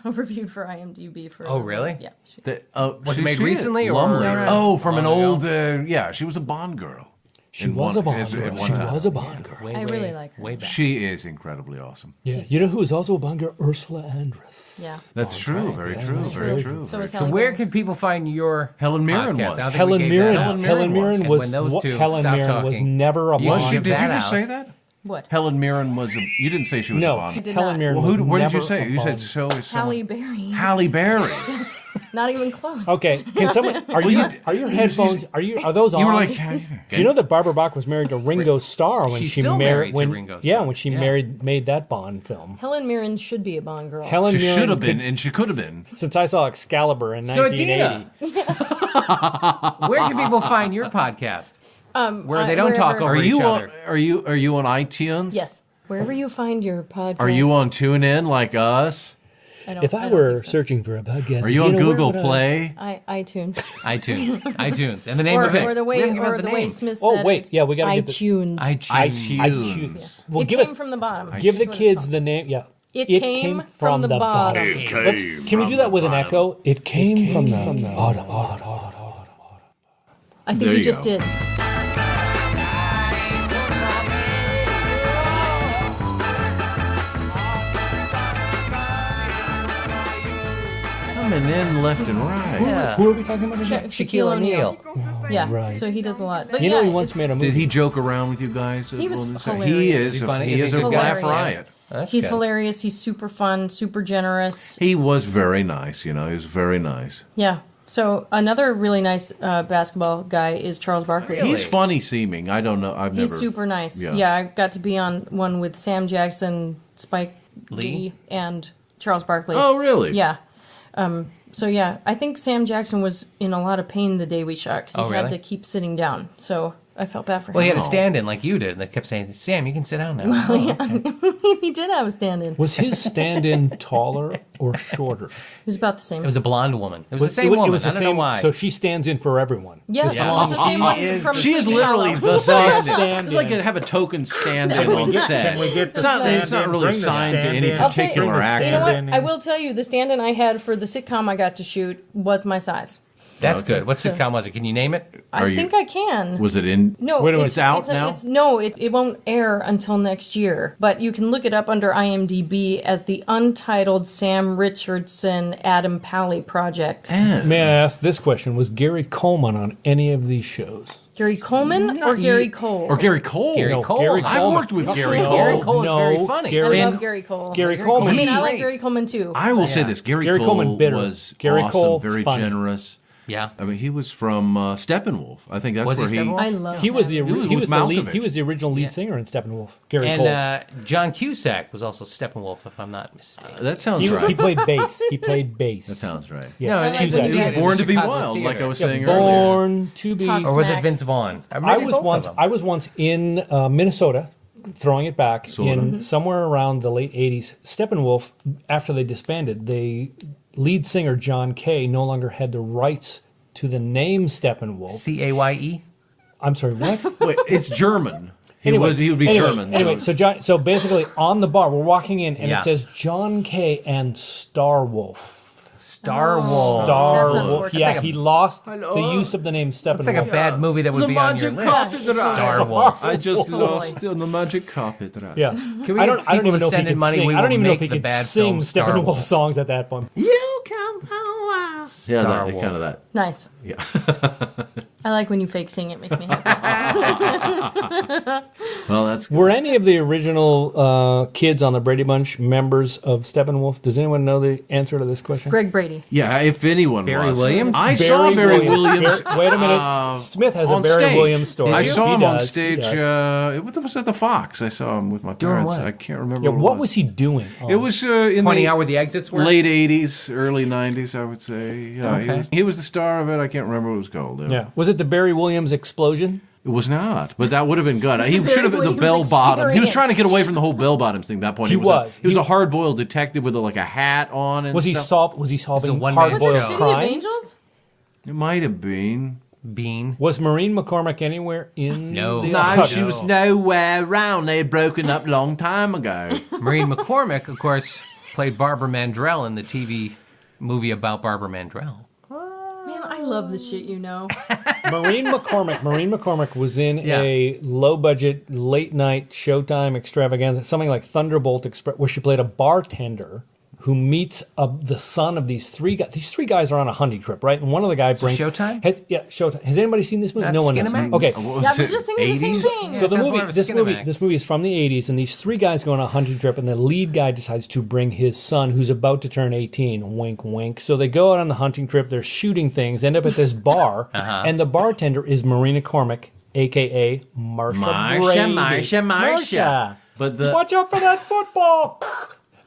S1: reviewed for IMDb. For
S3: Oh, really?
S1: Yeah.
S3: Was it made recently, or-
S5: Lumley.
S1: No, no.
S5: Oh, from an
S3: Long
S5: old. Yeah, she was a Bond girl.
S2: She was a Bond girl.
S5: She
S2: She was a Bond girl.
S3: Way,
S1: I
S3: way,
S1: really like her.
S3: Way back.
S5: She is incredibly awesome.
S2: Yeah. You know who is also a Bond girl? Ursula Andress.
S1: Yeah.
S5: That's true. Very true. Very true.
S1: So is
S3: So
S1: Halle
S3: where
S1: Berry.
S3: can people find your
S5: Helen Mirren
S3: podcast?
S5: was.
S3: I don't think
S2: Helen
S3: we gave
S2: Mirren.
S3: that out.
S2: Helen Mirren
S3: And
S2: was.
S3: when those two
S2: Helen
S3: stopped
S2: Mirren was
S3: talking,
S2: never a
S3: you
S2: Bond.
S5: Was she?
S3: give
S5: Did you
S3: that
S5: just
S3: out.
S5: say that?
S1: What?
S5: Helen Mirren was a. You didn't say she was a
S2: No,
S5: Bond.
S1: did
S2: Helen
S1: not.
S2: Mirren
S5: Well,
S2: was
S5: what did
S2: never
S5: you say?
S2: a
S5: You said
S2: Bond.
S5: so is someone.
S1: Halle Berry.
S5: Halle Berry.
S1: Not even close.
S2: Okay, can someone? Are your headphones? Are those on?
S5: You were like.
S2: Do you know that Barbara Bach was married to Ringo Starr when
S3: She's
S2: she
S3: still
S2: married?
S3: married to Ringo
S2: Yeah,
S3: Starr.
S2: when she
S3: Yeah.
S2: made that Bond film.
S1: Helen Mirren should be a Bond girl.
S2: Helen
S5: She
S2: Mirren
S5: should have been,
S2: could-
S5: and she could have been.
S2: Since I saw Excalibur in
S3: So
S2: 1980.
S3: Adena, where can people find your podcast? Where they don't talk
S1: wherever-
S3: over each other.
S5: Are you on iTunes?
S1: Yes. Wherever you find your podcast.
S5: Are you on TuneIn like us?
S2: If I
S1: don't
S2: were
S1: think so.
S2: searching for a podcast,
S5: Are you on
S2: Adena, where
S5: Google
S2: would I-
S5: Play?
S1: iTunes.
S3: iTunes, and the name of it.
S1: Or the
S3: We don't
S1: way,
S3: even have
S1: or
S3: the
S1: the way
S3: name.
S1: Smith
S2: Oh,
S1: said
S2: wait,
S1: it.
S2: yeah, we gotta get the-
S1: iTunes.
S3: iTunes.
S2: Well,
S1: It
S2: give
S1: came
S2: us,
S1: from the bottom.
S2: give the
S1: That's what it's
S2: kids
S1: called.
S2: the name. Yeah,
S1: It came from the bottom.
S4: It
S2: Let's-
S4: came
S2: can we do
S4: from
S2: that
S4: the
S2: with an
S4: bottom.
S2: echo? It came from the bottom.
S1: I think
S5: There
S1: you
S5: you
S1: just
S5: go.
S1: did.
S5: Coming in left and right.
S3: Yeah.
S2: Who are we talking about? again?
S1: Shaquille O'Neal. Yeah.
S2: Right.
S1: So he does a lot. But
S2: You
S1: yeah,
S2: know, he once
S1: it's-
S2: made a movie.
S5: Did he joke around with you guys?
S1: He was
S5: He
S1: hilarious.
S5: is.
S3: Is he funny?
S5: He
S3: Is
S5: is
S3: he
S5: a
S3: good?
S5: laugh
S1: Hilarious.
S5: riot.
S3: That's
S1: He's
S3: good.
S1: hilarious. He's super fun, super generous.
S5: He was very nice. He was very nice.
S1: Yeah. So another really nice basketball guy is Charles Barkley.
S5: He's funny seeming. I don't know. I've
S1: He's
S5: never.
S1: super nice.
S5: Yeah.
S1: Yeah, I got to be on one with Sam Jackson, Spike Lee, and Charles Barkley.
S5: Oh, really?
S1: Yeah. So yeah, I think Sam Jackson was in a lot of pain the day we shot because he
S3: Oh,
S1: had
S3: really?
S1: to keep sitting down. So I felt bad for him.
S3: Well, he had a stand-in like you did, and they kept saying, "Sam, you can sit down now."
S1: Well, he did have a stand-in.
S2: Was his stand-in taller or shorter?
S1: It was about the same.
S3: It was a blonde woman. It was the same woman.
S2: It was the
S3: I don't
S2: same,
S3: know why.
S2: So she stands in for everyone.
S1: Yes, it was the same one from
S11: She is
S1: Sleepy
S11: literally
S1: Hollow.
S11: the stand-in.
S2: stand-in.
S11: It's like to have a token stand-in
S1: was
S11: on
S1: not-
S11: set.
S2: Can we get the
S11: It's not really
S2: stand-in? Bring the
S11: signed to any
S2: stand-in.
S1: I'll tell you,
S11: particular
S2: Bring the
S11: actor.
S1: You know what?
S2: stand-in.
S1: I will tell you, the stand-in I had for the sitcom I got to shoot was my size.
S3: That's good. What sitcom was it? Can you name it?
S1: I think I can.
S5: Was it in?
S1: No,
S2: Wait a minute,
S1: it's
S5: out now?
S1: It won't air until next year. But you can look it up under IMDb as the Untitled Sam Richardson Adam Pally Project.
S2: May I ask this question? Was Gary Coleman on any of these shows?
S1: Gary Coleman or Gary Cole?
S11: Or Gary Cole.
S3: Gary
S2: No,
S3: Cole.
S2: Gary
S11: I've
S2: Coleman.
S11: worked with Gary
S2: No,
S11: Cole.
S3: Gary Cole is
S2: no,
S3: very funny.
S1: I
S2: Gary,
S1: love Gary Cole.
S2: Gary Coleman.
S1: I mean, I
S3: Great.
S1: like Gary Coleman too.
S5: I will say this: Gary
S2: Coleman
S5: Cole
S2: bitter.
S5: was
S2: Gary
S5: awesome,
S2: Cole,
S5: very
S2: funny.
S5: generous.
S3: Yeah.
S5: I mean, he was from Steppenwolf. I think that's
S3: Was he
S5: where he.
S3: Steppenwolf?
S1: I love
S2: He was the
S1: him.
S5: was
S2: he
S5: with
S2: was the lead.
S5: Malkovich.
S2: He was the original lead singer in Steppenwolf. Gary
S3: And
S2: Cole.
S3: John Cusack was also Steppenwolf, if I'm not mistaken.
S5: That sounds
S2: He
S5: right.
S2: played bass. He played bass.
S5: That sounds right.
S2: Yeah.
S3: No,
S1: I
S3: and
S1: like
S3: he was,
S1: when
S3: he
S1: you
S3: was
S1: guys-
S3: at
S5: Born to be
S3: Chicago
S5: Wild,
S3: Theater.
S5: like I was
S2: Yeah,
S5: saying earlier.
S2: Born to be.
S1: Talk
S3: Or was it
S1: Smack.
S3: Vince Vaughn?
S2: I was once in Minnesota, throwing it back in somewhere around the late '80s. Steppenwolf, after they disbanded, the lead singer John Kay no longer had the rights to the name Steppenwolf.
S3: Caye.
S2: I'm sorry, what?
S5: Wait, it's German. He
S2: Anyway,
S5: would be German.
S2: Anyway, so basically on the bar, we're walking in, and
S3: Yeah.
S2: it says John Kay and Starwolf.
S3: Starwolf.
S1: That's
S2: Starwolf.
S1: unfortunate.
S2: Yeah,
S3: That's like
S2: he lost the use of the name Steppenwolf.
S3: It's like a bad movie that would be on your list. Starwolf.
S5: I just
S1: Totally.
S5: lost on the magic carpet.
S2: Yeah,
S3: Can we
S2: I
S3: get
S2: don't
S3: people
S2: even
S3: to
S2: know if he
S3: send in
S2: could
S3: money?
S2: sing.
S3: We
S2: I don't
S3: will
S2: even know if
S3: make
S2: he
S3: the
S2: could
S3: bad
S2: sing
S3: film
S2: Steppenwolf
S3: Starwolf.
S2: songs at that point.
S11: You come home.
S5: Yeah,
S3: Star
S5: kind of
S3: Wolf.
S5: that.
S1: Nice.
S5: Yeah.
S1: I like when you fake sing. It makes me happy.
S5: Well, that's good.
S2: Were any of the original kids on the Brady Bunch members of Steppenwolf? Does anyone know the answer to this question?
S1: Greg Brady.
S5: Yeah, if anyone
S3: Barry
S5: was.
S3: Williams?
S5: I saw Barry Williams.
S2: Wait a minute. Smith has a
S5: on
S2: Barry
S5: stage.
S2: Williams story.
S5: I
S2: He
S5: saw him on
S2: does, he
S5: stage.
S2: does.
S5: It was at the Fox. I saw him with my
S3: Doing
S5: parents.
S3: what?
S5: I can't remember.
S2: Yeah, what was he doing?
S5: It was in
S3: Pointing
S5: the
S3: out where the exits were?
S5: late '80s, early '90s, I would say. Yeah,
S3: Okay.
S5: he was the star of it. I can't remember what it was called.
S2: Yeah. Was it the Barry Williams explosion?
S5: It was not, but that would have been good.
S1: It's
S5: He
S1: the
S5: should have
S1: Barry
S5: been the
S1: Williams
S5: bell bottom. He was
S1: experience.
S5: trying to get away from the whole bell bottoms thing. At that point,
S2: He was.
S5: He was a hard boiled detective with like a hat on. And
S2: Was he
S5: stuff.
S2: Was he solving
S3: one-man
S1: Was
S2: hard-boiled
S1: it City of
S2: crimes?
S1: Angels?
S5: It might have been.
S3: Bean.
S2: Was Maureen McCormick anywhere in?
S3: No.
S2: the
S5: No, she was nowhere around. They had broken up long time ago.
S3: Maureen McCormick, of course, played Barbara Mandrell in the TV movie about Barbara Mandrell.
S1: Man, I love the shit you know.
S2: Maureen McCormick was in
S3: Yeah.
S2: a low-budget, late-night Showtime extravaganza, something like Thunderbolt Express, where she played a bartender who meets the son of these three guys. These three guys are on a hunting trip, right? And one of the guys brings
S3: Showtime?
S2: Showtime. Has anybody seen this movie?
S3: Not
S2: No one has.
S3: Skinamax?
S2: Okay,
S5: What was
S1: Yeah, I was
S5: it,
S1: just thinking the same
S5: 80s?
S1: thing.
S2: so the
S3: that's
S2: movie,
S3: more of a
S2: this
S3: Skinamax.
S2: movie is from the '80s, and these three guys go on a hunting trip, and the lead guy decides to bring his son, who's about to turn 18. Wink, wink. So they go out on the hunting trip. They're shooting things. End up at this bar, and the bartender is Marina McCormick, aka Marsha Brady.
S5: Marsha. But the
S2: Watch out for that football.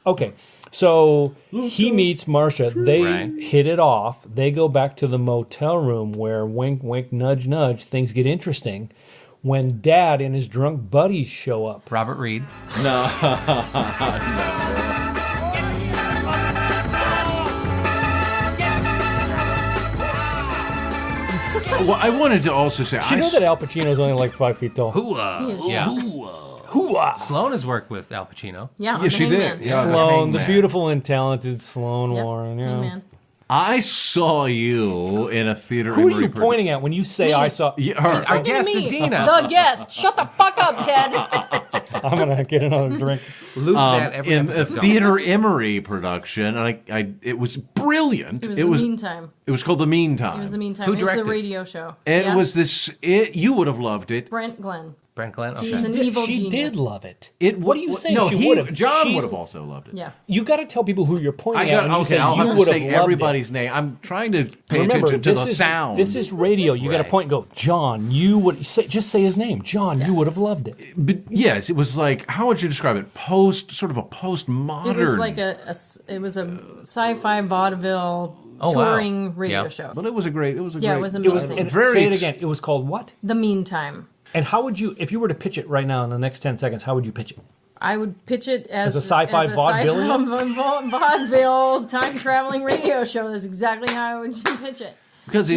S2: Okay. So he meets Marsha. They
S3: Right.
S2: hit it off. They go back to the motel room where, wink, wink, nudge, nudge, things get interesting when Dad and his drunk buddies show up.
S3: Robert Reed.
S5: well, I wanted to also say,
S2: Did you know that Al Pacino's only like 5 feet tall?
S3: Hooah.
S1: He is.
S3: Yeah.
S2: Hooah!
S3: Sloane has worked with Al Pacino.
S1: Yeah,
S5: Yeah, she did. Yeah.
S2: Sloane, the
S3: Hangman.
S2: beautiful and talented Sloane
S1: Yep.
S2: Warren. Yeah.
S1: Hangman.
S5: I saw you in a theater.
S2: Who are
S5: Emery
S2: you
S5: produ-
S2: pointing at when you say
S1: Me.
S2: I saw?
S5: Yeah, her.
S3: Our
S1: Talking to
S3: guest,
S1: me.
S3: Adena.
S1: The guest. Shut the fuck up, Ted.
S2: I'm gonna get another drink.
S3: Loop that every
S5: in a
S3: episode.
S5: theater Emery production, and it was brilliant.
S1: It was the meantime.
S5: It was called The Meantime.
S1: It was the meantime.
S3: Who
S1: It was
S3: directed?
S1: the radio show.
S5: It
S1: Yeah.
S5: was this. You would have loved it.
S1: Brent Glenn.
S3: Brent Glenn.
S1: He's
S3: Okay.
S1: an evil
S2: She
S1: genius.
S2: did love it.
S5: It.
S2: What are you saying?
S5: No,
S2: She would've.
S5: John
S2: She-
S5: would have also loved it.
S1: Yeah.
S2: You got to tell people who you're pointing at when you say
S5: I'll
S2: you
S5: have
S2: would
S5: to
S2: have
S5: say
S2: loved
S5: everybody's name. I'm trying to pay
S2: Remember,
S5: attention to
S2: this
S5: the
S2: is
S5: sound.
S2: this is radio. You got to
S3: Right.
S2: point and go, John. You would just say his name, John. You would have loved it.
S5: But yes, it was like, how would you describe it? Sort of a postmodern.
S1: It was like it was a sci-fi vaudeville
S3: Oh, wow.
S1: touring radio
S3: Yeah.
S1: show.
S5: But it was a great.
S1: Yeah, it was
S2: It was.
S1: amazing.
S2: And
S5: Very
S2: say it
S5: ex-
S2: again. It was called what?
S1: The Meantime.
S2: And how would you, if you were to pitch it right now in the next 10 seconds, how would you pitch it?
S1: I would pitch it as
S2: a sci-fi
S1: vaudeville time-traveling radio show. That's exactly how I would pitch it. Because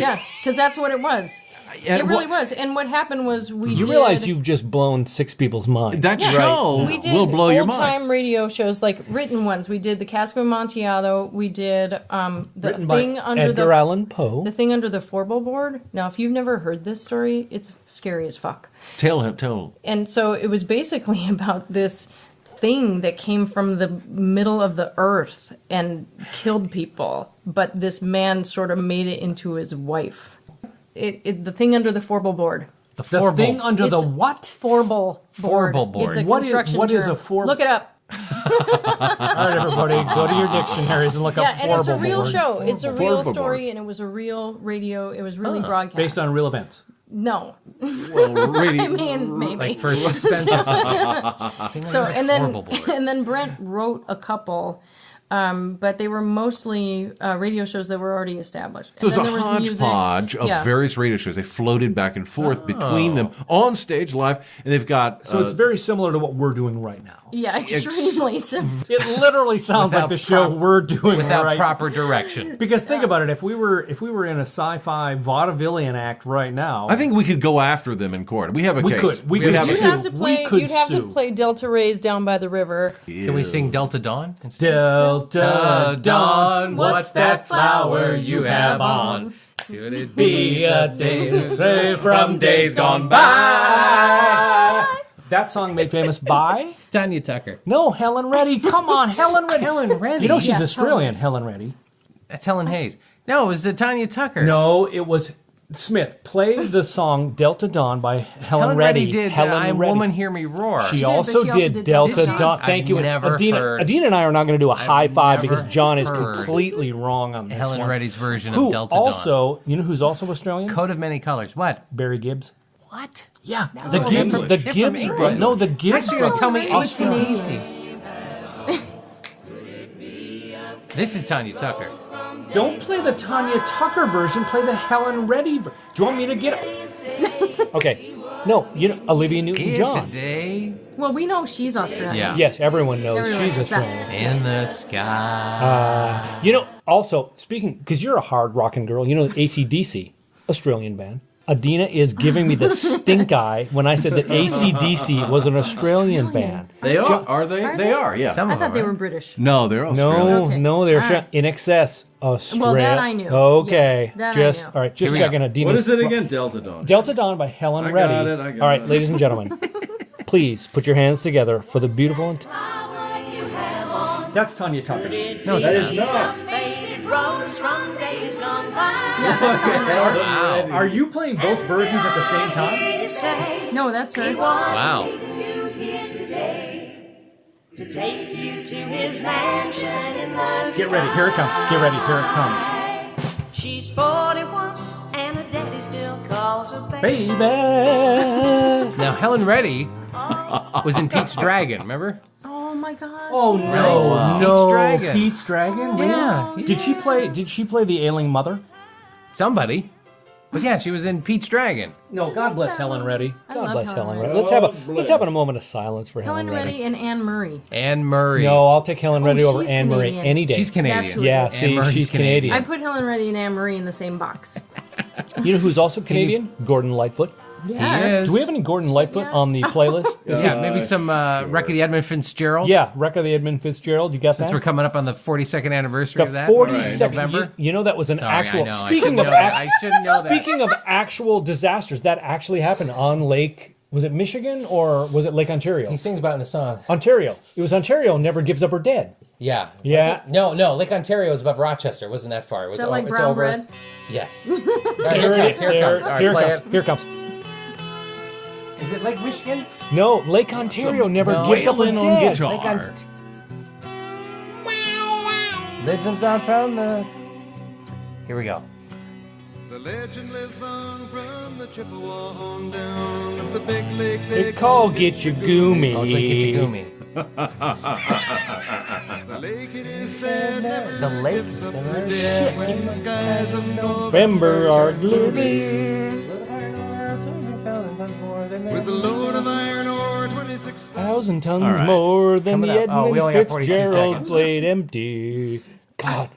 S1: that's what it was. It really was. And what happened was
S2: You realize you've just blown 6 people's mind.
S11: That show
S1: we did
S11: will blow your mind.
S1: old-time radio shows, like written ones. We did The Cask of Amontillado. We did the thing under
S2: Edgar Allan Poe.
S1: The thing under the four-ball board. Now, if you've never heard this story, it's scary as fuck.
S11: Tell.
S1: And so it was basically about this thing that came from the middle of the earth and killed people. But this man sort of made it into his wife. The thing under the four-ball board.
S2: The thing under the what?
S1: Four-ball board.
S3: Four-ball board.
S1: It's a
S2: What
S1: construction
S2: is
S1: term.
S2: a four?
S1: Look it up.
S2: All right, everybody, go to your dictionaries and look up
S1: Yeah, and it's a
S2: four-ball
S1: real
S2: board.
S1: show. It's a real
S11: Four-ball
S1: story,
S11: board.
S1: and it was a real radio. It was really broadcast.
S2: Based on real events.
S1: No.
S11: Well, really.
S1: I mean, maybe.
S3: Like for suspense.
S1: So, and then Brent wrote a couple, but they were mostly radio shows that were already established.
S5: So
S1: And
S5: it's a
S1: then there was music.
S5: hodgepodge of various radio shows. They floated back and forth between them on stage live, and they've got.
S2: So it's very similar to what we're doing right now.
S1: Yeah, extremely simple.
S2: It literally sounds like the show we're doing
S3: without
S2: right
S3: proper direction.
S2: Because think about it, if we were in a sci-fi vaudevillian act right now,
S5: I think we could go after them in court. We have a case.
S2: We could
S1: You'd
S2: sue.
S1: have to play. You'd have to play Delta Rays Down by the River.
S3: Can we sing Delta Dawn?
S2: Delta Dawn, what's that flower you have on?
S3: Could it
S2: Be a day from days gone by. That song made famous by
S3: Tanya Tucker.
S2: No, Helen Reddy. Come on, Helen Reddy.
S3: Helen Reddy.
S2: You know she's Australian, Helen Reddy.
S3: That's Helen Hayes. No, it was Tanya Tucker.
S2: No, it was Smith. Play the song Delta Dawn by Helen Reddy.
S3: Did
S2: Helen
S3: I Am
S2: Reddy.
S3: Woman Hear Me Roar.
S2: She also did Delta Dawn. Thank you. Adena and I are not going to do a high five because John is completely wrong on this
S3: Helen
S2: one.
S3: Reddy's version of Delta
S2: Dawn. You know who's also Australian?
S3: Coat of Many Colors. What?
S2: Barry Gibbs.
S3: What?
S2: Yeah,
S3: No,
S2: the Gibbs. The Gibbs. No, the Gibbs.
S3: Actually, tell me
S1: Canadian.
S3: ACDC. This is Tanya Tucker.
S2: Don't play the Tanya Tucker version. Play the Helen Reddy version. Do you want me to get it? Okay. No, you know Olivia Newton-John.
S3: Today.
S1: Well, we know she's Australian.
S3: Yeah.
S2: Yes, everyone knows she's
S1: knows that.
S2: Australian.
S3: In the sky.
S2: You know, also speaking, because you're a hard rocking girl. You know, AC/DC, Australian band. Adena is giving me the stink eye when I said that AC/DC was an Australian band.
S11: They are. Are they? They are. Yeah.
S1: I thought they were British.
S5: No, they're Australian.
S2: No, they're
S1: All right.
S2: In excess. Australia.
S1: Well, that I knew.
S2: Okay,
S1: Yes, that I
S2: just
S1: knew.
S2: all right. Just
S3: Here we
S2: checking. Adena.
S11: What is it again? Delta Dawn.
S2: Delta Dawn by Helen
S11: I
S2: Reddy.
S11: got it, I got
S2: all right,
S11: it.
S2: ladies and gentlemen, please put your hands together for the beautiful. That's Tanya Tucker.
S3: No,
S11: That is not.
S2: Wow. Are you playing both versions at the same time?
S1: No, that's her.
S3: Wow.
S12: To take you to his mansion in the
S2: Get ready. Here it comes. Get ready. Here it comes.
S12: She's 41 and her daddy still calls her baby.
S2: Baby.
S3: Now, Helen Reddy was in Pete's Dragon, remember?
S1: Oh my gosh.
S2: Oh
S1: yeah.
S2: no,
S3: Pete's
S2: no.
S3: Dragon.
S2: Pete's Dragon.
S3: Yeah.
S2: Did she play? Did she play the ailing mother?
S3: Somebody. But yeah, she was in Pete's Dragon.
S2: No. God bless Helen Reddy.
S1: I
S2: God
S1: love
S2: bless
S1: Helen
S2: Helen
S1: Reddy.
S2: Reddy. Let's have a moment of silence for
S1: Helen Reddy and Anne Murray.
S3: Anne Murray.
S2: No, I'll take Helen Reddy over
S1: she's
S2: Anne Murray
S1: Canadian.
S2: any day.
S3: She's Canadian.
S1: That's who it
S2: Yeah,
S1: is.
S2: see,
S3: Anne Murray's
S2: she's
S3: Canadian.
S1: I put Helen Reddy and Anne Murray in the same box.
S2: You know who's also Canadian? Gordon Lightfoot.
S1: Yes.
S2: Do we have any Gordon Lightfoot on the playlist?
S3: Yeah, maybe some Wreck of the Edmund Fitzgerald.
S2: Yeah, Wreck of the Edmund Fitzgerald. You got
S3: Since
S2: that?
S3: we're coming up on the 42nd anniversary
S2: The
S3: of that.
S2: 42nd.
S3: November.
S2: You know that was an
S3: Sorry,
S2: actual.
S3: I know. I
S2: Speaking
S3: should
S2: of
S3: know that. I should know that.
S2: Speaking of actual disasters, that actually happened on Lake. Was it Michigan or was it Lake Ontario?
S3: He sings about it in the song.
S2: Ontario. It was Ontario. Never gives up her dead.
S3: Yeah.
S2: Yeah.
S3: No, Lake Ontario is above Rochester. It wasn't that far. It was
S1: Is that like
S3: it's
S1: brown
S3: over.
S1: bread?
S3: Yes. All right, here it comes. Here it comes. All right,
S2: Here
S3: play
S2: it comes.
S3: it.
S2: Here it comes.
S3: Is it Lake Michigan?
S2: No, Lake Ontario never gives up her
S5: wailing on
S2: dead.
S5: guitar.
S3: Lake Lives on from the. Here we go.
S13: The legend lives on from the Chippewa on down of the big lake.
S2: They call Gitchagumi.
S3: Oh, it's Lake Gitchagumi.
S13: The lake it is said never
S3: The lake
S13: gives
S3: is
S13: up her
S3: never
S13: dead when the skies of
S2: November are gloomy. 1,000 tons
S11: All right.
S2: more than the
S3: Coming up. Oh, we only
S2: Edmund
S3: have 42
S2: Fitzgerald
S3: seconds.
S2: played empty. God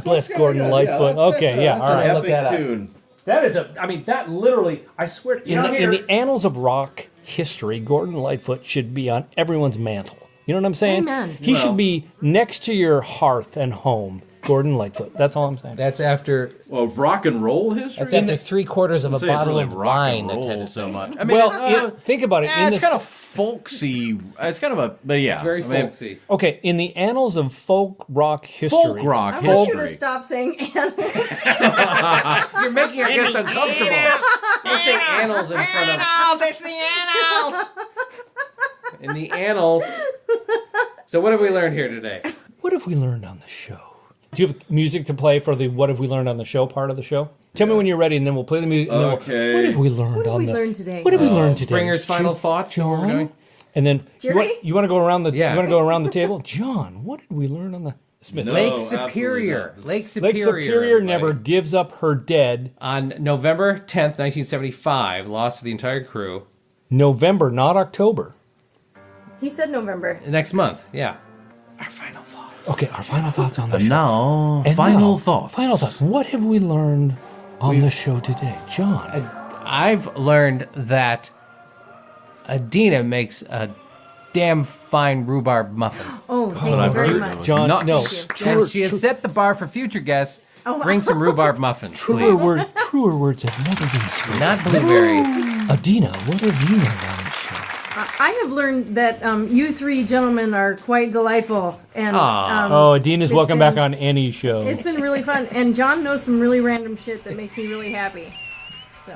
S2: bless Gordon
S11: Yeah,
S2: Lightfoot. Okay, yeah, all right.
S11: Epic tune.
S2: That is that literally, I swear, in the annals of rock history, Gordon Lightfoot should be on everyone's mantle. You know what I'm saying?
S1: Amen.
S2: He should be next to your hearth and home. Gordon Lightfoot. That's all I'm saying.
S3: That's after.
S11: Well, rock and roll history.
S3: That's after 3/4 of a bottle
S11: really
S3: of
S11: rock
S3: wine
S11: and
S3: that
S11: roll
S3: Ted is
S11: so
S3: saying.
S11: much. I mean,
S2: Think about it.
S5: It's kind of folksy. It's kind of a, but yeah,
S3: It's very folksy.
S2: Okay, in the annals of folk rock history.
S5: Folk rock
S1: I want you to
S5: history.
S1: stop saying animals.
S3: You're making our guest uncomfortable. You say annals in front of.
S12: Annals, it's the annals.
S3: In the annals. So what have we learned here today?
S2: What have we learned on the show? Do you have music to play for the "What have we learned on the show" part of the show? Tell me when you're ready, and then we'll play the music. And then
S11: Okay.
S2: what have we learned
S1: What have
S2: on
S1: we
S2: the?
S1: learned today?
S2: What have we learned today?
S3: Springer's final thoughts. What we're doing.
S2: And then
S1: Jerry?
S2: you want to go around the?
S3: Yeah.
S2: You want to go around the table, John? What did we learn on the Smith?
S11: No,
S3: Lake
S11: absolutely
S3: Superior.
S11: not.
S3: Lake Superior.
S2: Lake Superior
S3: everybody.
S2: never gives up her dead.
S3: On November 10th, 1975, loss of the entire crew.
S2: November, not October.
S1: He said November.
S3: Next month, yeah.
S2: Okay, our final thoughts on the show.
S5: Now,
S2: And
S5: final
S2: now,
S5: thoughts.
S2: Final thoughts. What have we learned on the show today, John?
S3: I've learned that Adena makes a damn fine rhubarb muffin.
S1: Oh, thank you very much.
S2: John,
S5: Nuts.
S2: no.
S1: Thank you.
S3: And she has set the bar for future guests.
S1: Oh, wow.
S3: Bring some rhubarb muffins,
S2: Truer
S3: please.
S2: words have never been spoken.
S3: Not blueberry.
S2: Adena, what have you learned on the show?
S1: I have learned that you three gentlemen are quite delightful. And
S2: Oh, Adena's
S1: it's
S2: welcome
S1: been-
S2: back on any show.
S1: It's been really fun. And John knows some really random shit that makes me really happy. So,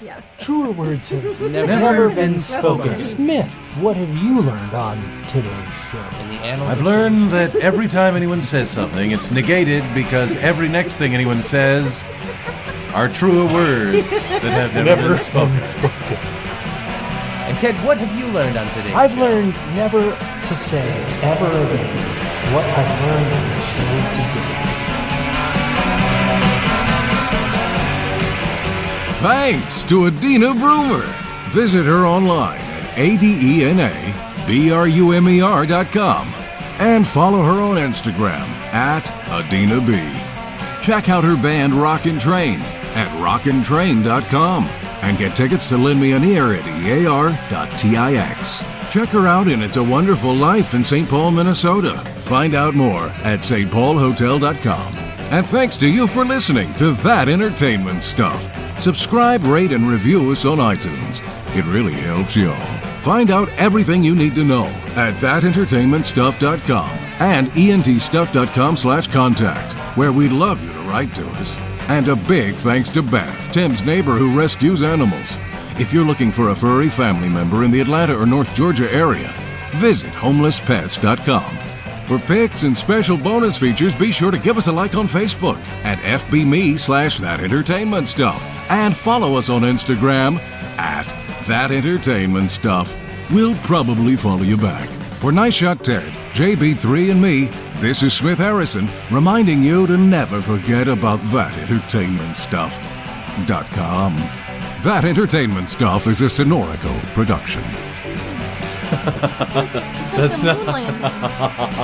S1: yeah.
S2: Truer words have
S3: Never
S2: been spoken. Smith, what have you learned on today's show?
S3: In the annals
S5: I've
S3: of
S5: learned that every time anyone says something, it's negated because every next thing anyone says are truer words that have never been spoken.
S3: And Ted, what have you learned on today's
S2: I've
S3: show?
S2: learned never to say ever again what I've learned on the show today.
S4: Thanks to Adena Brumer. Visit her online at ADENABRUMER.com and follow her on Instagram at Adena B. Check out her band Rockin' Train at rockintrain.com and get tickets to Lend Me an Ear at EAR.tix. Check her out in It's a Wonderful Life in St. Paul, Minnesota. Find out more at stpaulhotel.com. And thanks to you for listening to That Entertainment Stuff. Subscribe, rate, and review us on iTunes. It really helps y'all. Find out everything you need to know at thatentertainmentstuff.com and entstuff.com/contact, where we'd love you to write to us. And a big thanks to Beth, Tim's neighbor who rescues animals. If you're looking for a furry family member in the Atlanta or North Georgia area, visit homelesspets.com. For pics and special bonus features, be sure to give us a like on Facebook at FBme/thatentertainmentstuff and follow us on Instagram at thatentertainmentstuff. We'll probably follow you back. For Nice Shot Ted, JB3, and me, this is Smith Harrison reminding you to never forget about thatentertainmentstuff.com. That Entertainment Stuff is a Sonorico production.
S3: That's not.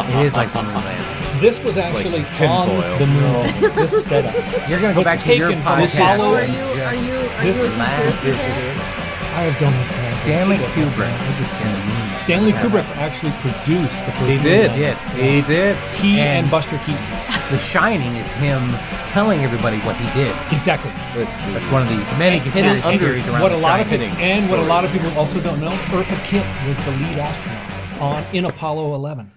S3: It is like the moon landing.
S2: This was actually on
S5: tinfoil.
S2: the moon. This setup.
S3: You're going to go
S2: was
S3: back to your
S2: taken from
S3: podcast.
S2: Apollo.
S1: Are you a
S2: This
S1: conspiracy theorist?
S2: I don't have time. for
S3: Stanley
S2: shit.
S3: Kubrick.
S2: Stanley Kubrick actually produced the first
S3: He
S2: movie.
S3: did. He did.
S2: He and Buster Keaton.
S3: The Shining is him telling everybody what he did.
S2: Exactly.
S3: That's one of the many conspiracy theories around
S2: What
S3: The
S2: a lot of
S3: Shining.
S2: people, and what a lot of people also don't know, Eartha Kitt was the lead astronaut in Apollo 11.